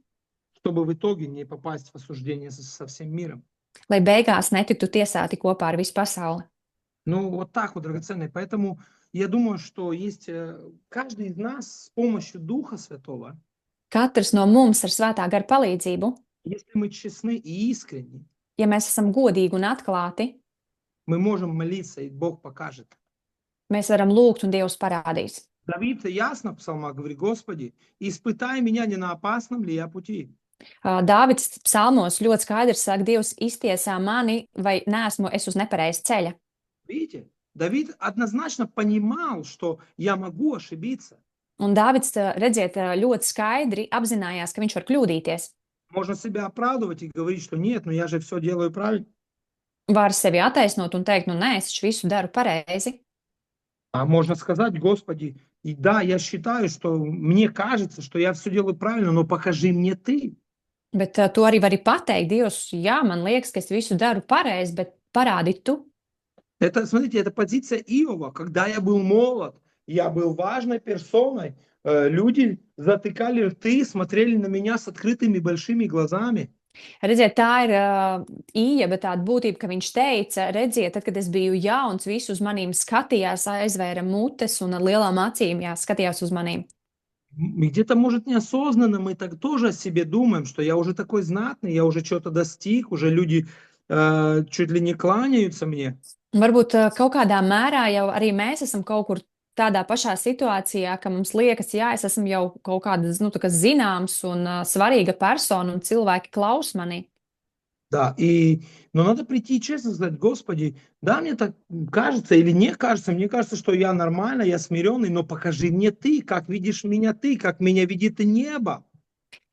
Чтобы в итоге не попасть в осуждение со всем миром. lai beigās netiktu tiesāti kopā ar visu pasauli. Ну, вот так вот, драгоценный. Поэтому я думаю, что есть каждый из нас с помощью Духа Святого, Katrs no mums ar svētā gara palīdzību, если мы честны и искренни, ja mēs esam godīgi un atklāti, мы можем молиться, и Бог покажет. mēs varam lūgt un Dievs parādīs. Давид ясно в псалмах говорит: Господи, испытай меня, не на опасном ли я пути. Dāvids psalmos ļoti skaidri saka, Dievs iztiesā mani, vai neesmu es uz nepareiza ceļa. Видите? Давид однозначно понимал, что я могу ошибиться. Un Dāvids, redziet, ļoti skaidri apzinājās, ka viņš var kļūdīties. Можно себя оправдывать и говорить, что нет, ну я же все делаю правильно. Var sevi attaisnot un teikt, nu nē, es taču visu daru pareizi. А можно сказать: Господи, и да, я считаю, что мне кажется, что я все делаю правильно, но покажи мне ты. Bet to arī vari pateikt, Dievs, jā, man liekas, ka es visu daru pareizi, bet parādi tu. Это, смотрите, это позиция Иова. Когда я был молод, я был важной персоной, люди затыкали рты, смотрели на меня с открытыми большими глазами. Redziet, tā ir Ījaba tāda būtība, ka viņš teica, redziet, tad, kad es biju jauns, visi uz manīm skatījās, aizvēra mutes un ar lielām acīm, jā, skatījās uz manīm. Где-то, может, неосознанно мы так тоже о себе думаем, что я уже такой знатный, я уже что-то достиг, уже люди чуть ли не кланяются мне. Varbūt kaut kādā mērā jau arī mēs esam kaut kur tādā pašā situācijā, ka mums liekas, jā, es esmu jau kaut kāda, nu, tā kā zināms un svarīga persona, un cilvēki klaus mani. Да, но надо прийти и честно сказать: Господи, да, мне так кажется или не кажется, мне кажется, что я нормально, я смиренный, но покажи мне ты, как видишь меня ты, как меня видит небо.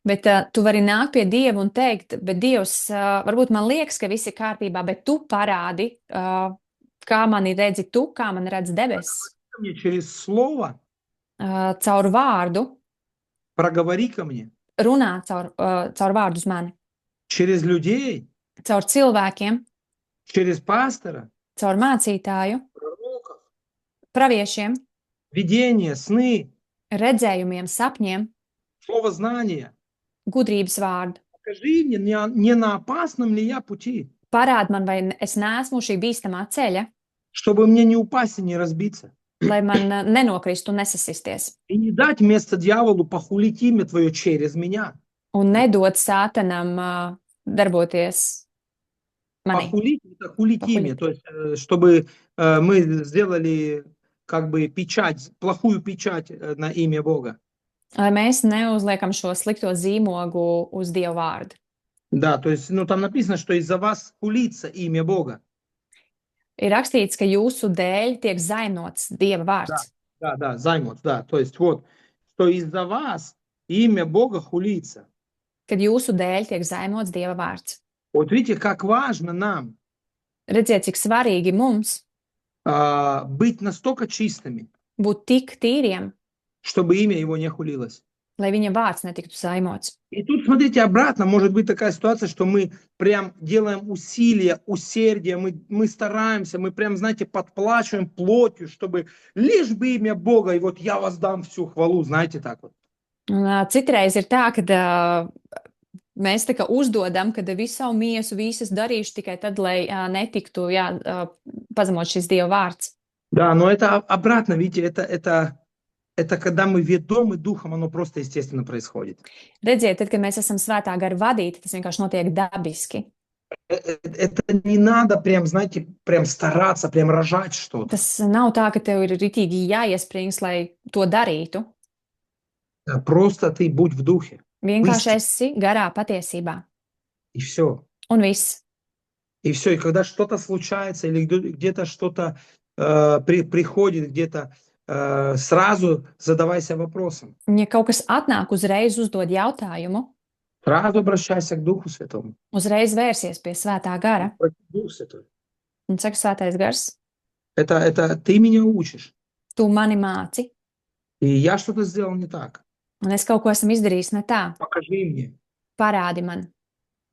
Bet tu vari nākt pie Dieva un teikt, bet Dievs, varbūt man liekas, ka viss ir kārtībā, bet tu parādi, kā mani redzi tu, kā man redz debesis. Мне через слово Caur vārdu, проговори ко мне, runā caur vārdu uz mani, через людей, caur cilvēkiem, через пастора, caur mācītāju, пророков, praviešiem, видения, сны, redzējumiem, sapņiem, слово знания. gudrības vārdu. Покажи мне, не на опасном ли я пути, Parādi man, vai es neesmu šī bīstamā ceļa, чтобы мне не упасть и не разбиться. lai man nenokristu un nesasisties. И не дать место дьяволу похулить имя Твое через меня. Un nedot sātanam darboties manī. Похулить — это хулить Похулить. имя. То есть, чтобы мы сделали как бы печать, плохую печать на имя Бога. Lai mēs neuzliekam šo slikto zīmogu uz Dieva vārdu. Да, то есть, ну, там написано, что из-за вас хулится имя Бога. Ir rakstīts, ka jūsu dēļ tiek zaimots Dieva vārds. Да, займут, да. То есть вот, что из-за вас имя Бога хулится. Kad jūsu dēļ tiek zaimots Dieva vārds. Вот видите, как важно нам Redziet, cik svarīgi mums быть настолько чистыми, būt tik tīriem, чтобы имя его не хулилось. lai viņa vārds netiktu zaimots. И тут, смотрите, обратно может быть такая ситуация, что мы прям делаем усилия, усердие, мы стараемся, мы прям, знаете, подплачиваем плотью, чтобы лишь бы имя Бога, и вот я воздам всю хвалу, знаете, так вот. Un, citreiz ir tā, ka mēs tā kā uzdodam, ka visu savu miesu, visas darīšu tikai tad, lai netiktu pazemot šis Dieva vārds. Да, но это обратно, видите, это когда мы ведомы Духом, оно просто естественно происходит. Redziet, tad, kad mēs esam svētā gara vadīti, tas vienkārši notiek dabiski. Это не надо прям, знаете, прям стараться, прям рожать что-то. Tas nav tā, ka tev ir ritīgi jāiesprings, lai to darītu. Просто ты будь в Духе, Vienkārši esi garā patiesībā. и все. Un viss. И все, и когда что-то случается, или где-то что-то приходит, где-то сразу задавайся вопросом. Ja kaut kas atnāk, uzreiz uzdod jautājumu, Сразу обращайся к Духу Святому. uzreiz vērsies pie svētā gara. Дух Святой. Un saka, svētais gars, Это ты меня учишь. tu mani māci, И я что-то сделал не так. un es kaut ko esmu izdarījis ne tā. Покажи мне, Parādi man,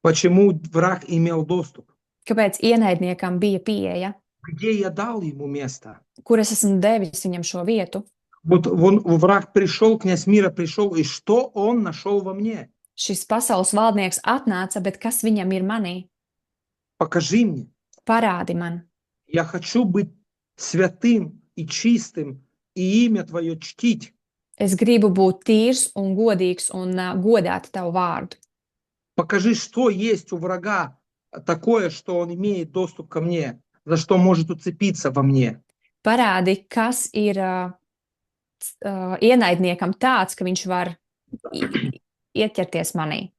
почему враг имел доступ. kāpēc ienaidniekam bija pieeja, Где я дал ему место. kur es esmu devis viņam šo vietu. Вот враг пришел, князь мира пришел, и что он нашел во мне? Šis pasaules valdnieks atnāca, bet kas viņam ir manī? Покажи мне. Parādi man. Я хочу быть святым и чистым, и имя Твое чтить. Es gribu būt tīrs un godīgs un godāt tavu vārdu. Покажи, что есть у врага такое, что он имеет доступ ко мне, за что может уцепиться во мне. Parādi, kas ir ienaidniekam tāds, ka viņš var ieķerties manī.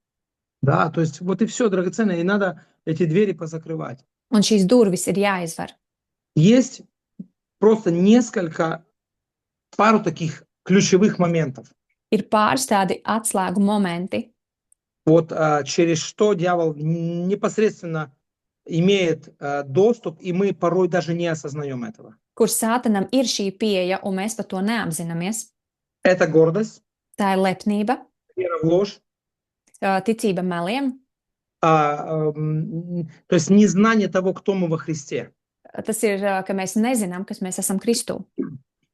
Да, то есть вот и все, драгоценное, и надо эти двери позакрывать. Un šīs durvis ir jāizver. Есть просто пару таких ключевых моментов. Ir pāris tādi atslēgu momenti, Вот через что дьявол непосредственно имеет доступ, и мы порой даже не осознаем этого. kur sātanam ir šī pieeja, un mēs par to neapzināmies. Это гордость, Tā ir lepnība, вера в ложь, ticība meliem. то есть незнание того, кто мы во Христе. Tas ir, ka mēs nezinām, kas mēs esam Kristū.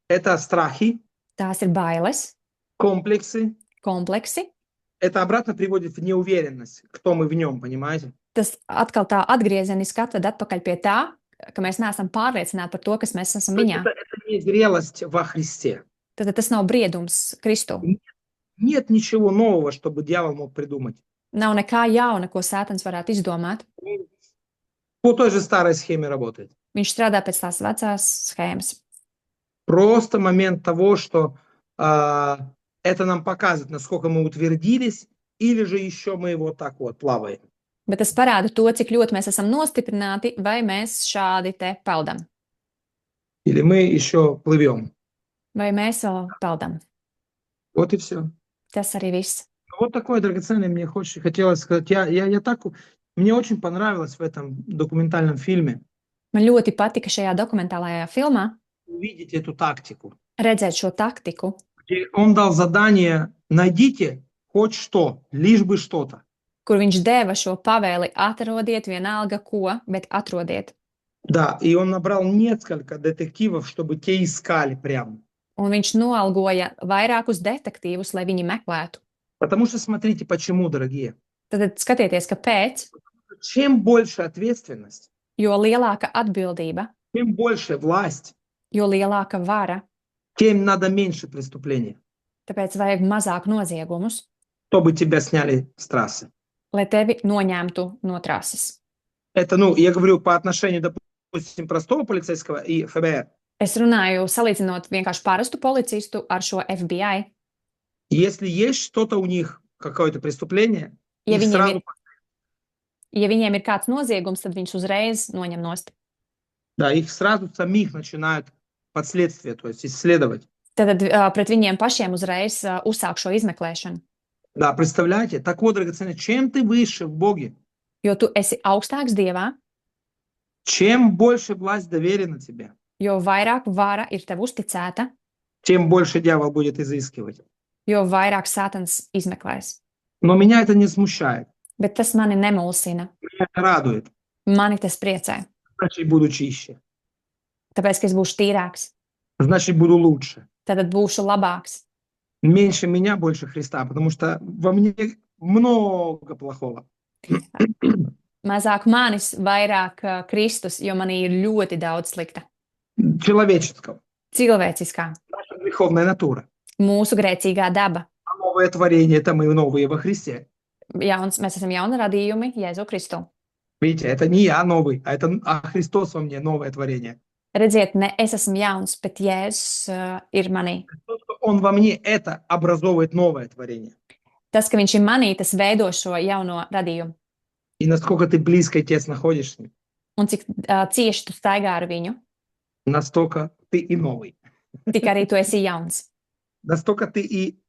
Это страхи, Tās ir bailes, комплексы. kompleksi. Это обратно приводит в неуверенность, кто мы в нем, понимаете? Tas atkal tā atgriezeniski atved atpakaļ pie tā, ka mēs neesam pārliecināti par to, kas mēs esam viņā. Это не зрелость во Христе. Tad tas nav briedums Kristū. Нет ничего нового, чтобы дьявол мог придумать. Nav nekā jauna, ko sātans varētu izdomāt. По той же старой схеме работает. Viņš strādā pēc tās vecās schēmas. Просто момент того, что это нам показывает, насколько мы утвердились, или же еще мы вот так вот плаваем. Bet tas parāda to, cik ļoti mēs esam nostiprināti, vai mēs šādi te peldam. Или мы еще плывем. Vai mēs vēl peldam. Вот и все. Tas arī viss. Вот такое драгоценное мне хотелось сказать. Мне очень понравилось в этом документальном фильме Man ļoti patika šajā dokumentālajā filmā увидеть эту тактику. redzēt šo taktiku, Где он дал задание: найдите хоть что, лишь бы что-то. kur viņš deva šo pavēli atrodiet vienalga ko, bet atrodiet. Да, и он набрал несколько детективов, чтобы те искали прямо. Un viņš noalgoja vairākus detektīvus, lai viņi meklētu. Потому что смотрите, почему, дорогие. Tad skatieties, kāpēc, Чем больше ответственность, jo lielāka atbildība, чем больше власть, jo lielāka vara, тем надо меньше преступлений, tāpēc vajag mazāk noziegumus, чтобы тебя сняли с трассы. lai tevi noņemtu no trases. Это, я говорю по отношению, допустим, простого полицейского и ФБР. Es runāju salīdzinot vienkārši parastu policistu ar šo FBI. Если есть что-то у них, какое-то преступление, Ja их сразу... viņiem ir kāds noziegums, tad viņš uzreiz noņem nost. Да, их сразу самих начинают под следствие, то есть исследовать. Tad pret viņiem pašiem uzreiz uzsāk šo izmeklēšanu. Да, представляете? Так вот, драгоценные, чем ты выше в Боге, Jo tu esi augstāks Dievā, чем больше власть доверена тебе, jo vairāk vara ir tev uzticēta, тем больше дьявол будет изыскивать. jo vairāk Sātans izmeklēs. Но меня это не смущает, Bet tas mani nemulsina. меня это радует. Mani tas priecē. Значит, буду чище, Tāpēc, ka es būšu tīrāks, значит, буду лучше. tad būšu labāks. Меньше меня, больше Христа, потому что во мне много плохого. Mazāk manis, vairāk Kristus, jo manī ir ļoti daudz slikta. Человеческого. Cilvēciskā, Наша греховная натура. mūsu grēcīgā daba. А новое творение – это мы новые во Христе. Mēs esam jauni radījumi Jēzu Kristu. Видите, это не я новый, а Христос во мне новое творение. Redziet, ne es esmu jauns, bet Jēzus ir manī. То, что Он во мне, это образовывает новое творение. Tas, ka viņš ir manī, tas veido šo jauno radījumu. И насколько ты близко и тесно ходишь с Ним, Un cik cieši tu staigā ar viņu, настолько ты и новый. tik arī tu esi jauns. Настолько ты и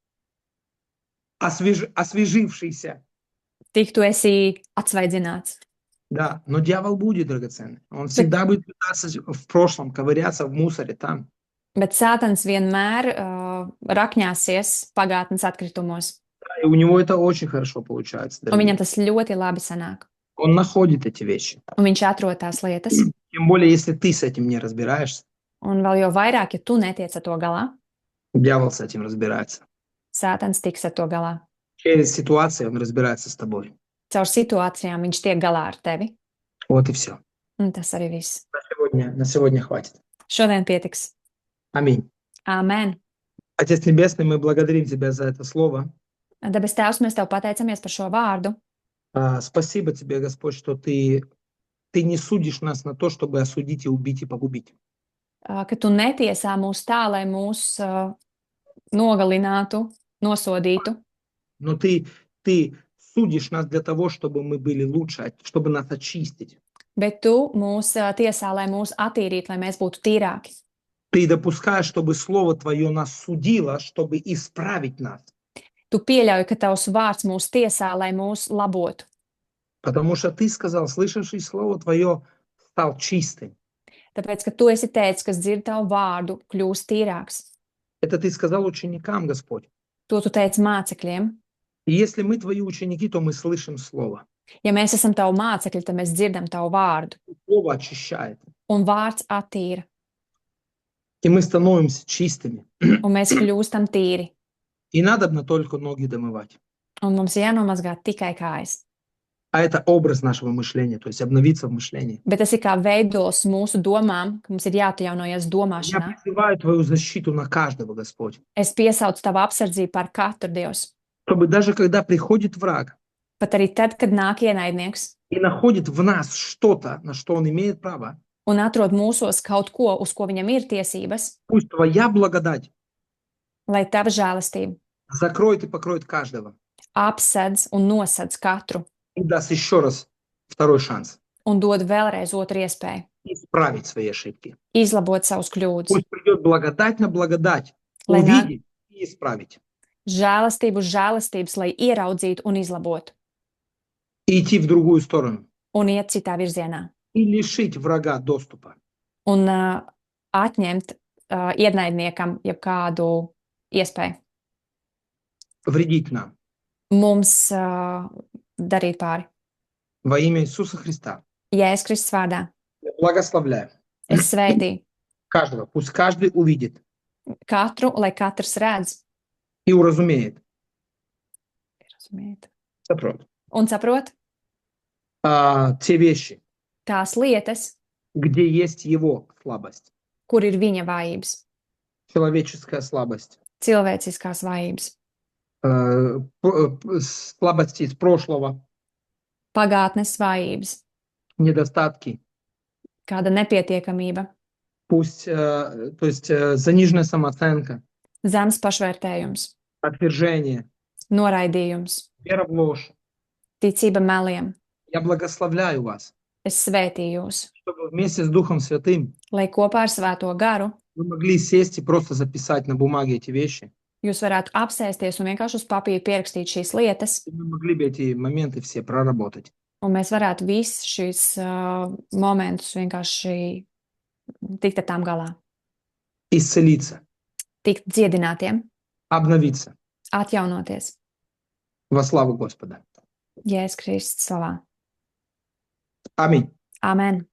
освежившийся. Tik tu esi atsvaidzināts. Да, но дьявол будет драгоценный. Он всегда будет пытаться в прошлом ковыряться в мусоре там. Bet Sātans vienmēr rakņāsies pagātnes atkritumos, И у него это очень хорошо получается. un viņam дорогие. tas ļoti labi sanāk. Он находит эти вещи. Un viņš atrod tās lietas, Тем более, если ты с этим не разбираешься, un vēl jau vairāk, ja tu netiec ar to galā, дьявол с этим разбирается. Sātans tiks ar to galā. Через ситуации он разбирается с тобой. Caur situācijām viņš tiek galā ar tevi, Вот и все. un tas arī viss. На сегодня хватит. Šodien pietiks. Аминь. Āmen. Отец Небесный, мы благодарим Тебя за это слово. Debes Tēvs, mēs Tev pateicamies par šo vārdu. Спасибо Тебе, Господь, что Ты не судишь нас на то, чтобы осудить и убить и погубить. Ka Tu netiesā mūs tā, lai mūs nogalinātu, nosodītu, Но Ты судишь нас для того, чтобы мы были лучше, чтобы нас очистить. bet Tu mūs tiesā, lai mūs attīrītu, lai mēs būtu tīrāki. Ты допускаешь, чтобы Слово Твое нас судило, чтобы исправить нас. Tu pieļauj, ka Tavs vārds mūs tiesā, lai mūs labotu. Потому что Ты сказал, слышавший Слово Твое стал чистым. Tāpēc, ka Tu esi teicis, kas dzird Tavu vārdu, kļūst tīrāks. Это Ты сказал ученикам, Господь. To Tu teici mācekļiem. И если мы Твои ученики, то мы слышим Слово. Ja mēs esam Tavu mācekļi, tad mēs dzirdam Tavu vārdu, Слово очищает. un vārds attīra, И мы становимся чистыми. un mēs kļūstam tīri, И надобно только ноги домывать. un mums jānomazgā tikai kājas. А это образ нашего мышления, то есть обновиться в мышлении. Bet tas ir kā veidos mūsu domām, ka mums ir jāatjaunojas Я domāšanā. призываю Твою защиту на каждого, Господь. Es piesaucu Tavu apsardzību par katru Dievs. Чтобы даже когда приходит враг Pat arī tad, kad nāk ienaidnieks и находит в нас что-то, на что он имеет право, un atrod mūsos kaut ko, uz ko viņam ir tiesības, пусть Твоя благодать lai Tava žēlastība закроет и покроет каждого. apsedz un nosedz katru И даст еще раз второй шанс un dod vēlreiz otru iespēju исправить свои ошибки. izlabot savus kļūdas, Пусть придет благодать на благодать, lai nāk увидеть и исправить. žēlastību uz žēlastības, lai ieraudzītu un izlabotu И идти в другую сторону. un iet citā virzienā И лишить врага доступа. un atņemt ienaidniekam jebkādu iespēju Вредить нам. mums darīt pāri. Во имя Иисуса Христа. Jēzus Kristus vārdā. Я благословляю Es sveitīju каждого. Пусть каждый увидит katru, lai katrs redz и уразумеет. Saprot. un saprot Те вещи, tās lietas, где есть его слабость. kur ir viņa vājības, Человеческая слабость. cilvēciskās vājības, Слабости из прошлого. pagātnes vājības, Недостатки. kāda nepietiekamība, Пусть, то есть заниженная самооценка. zems pašvērtējums, Отвержение. noraidījums, Вера в ложь. ticība meliem. Я благословляю вас, Es svētīju jūs, чтобы вместе с Духом Святым lai kopā ar Svēto garu Вы могли сесть и просто записать на бумаге эти вещи. Jūs varētu apsēsties un vienkārši uz papīra pierakstīt šīs lietas, И мы могли бы эти моменты все проработать. un mēs varētu visus šīs momentus vienkārši tikt ar tām galā. Исцелиться, Tikt dziedinātiem, обновиться atjaunoties. во славу Господа. Jēzus Kristus slavā. Аминь. Amen.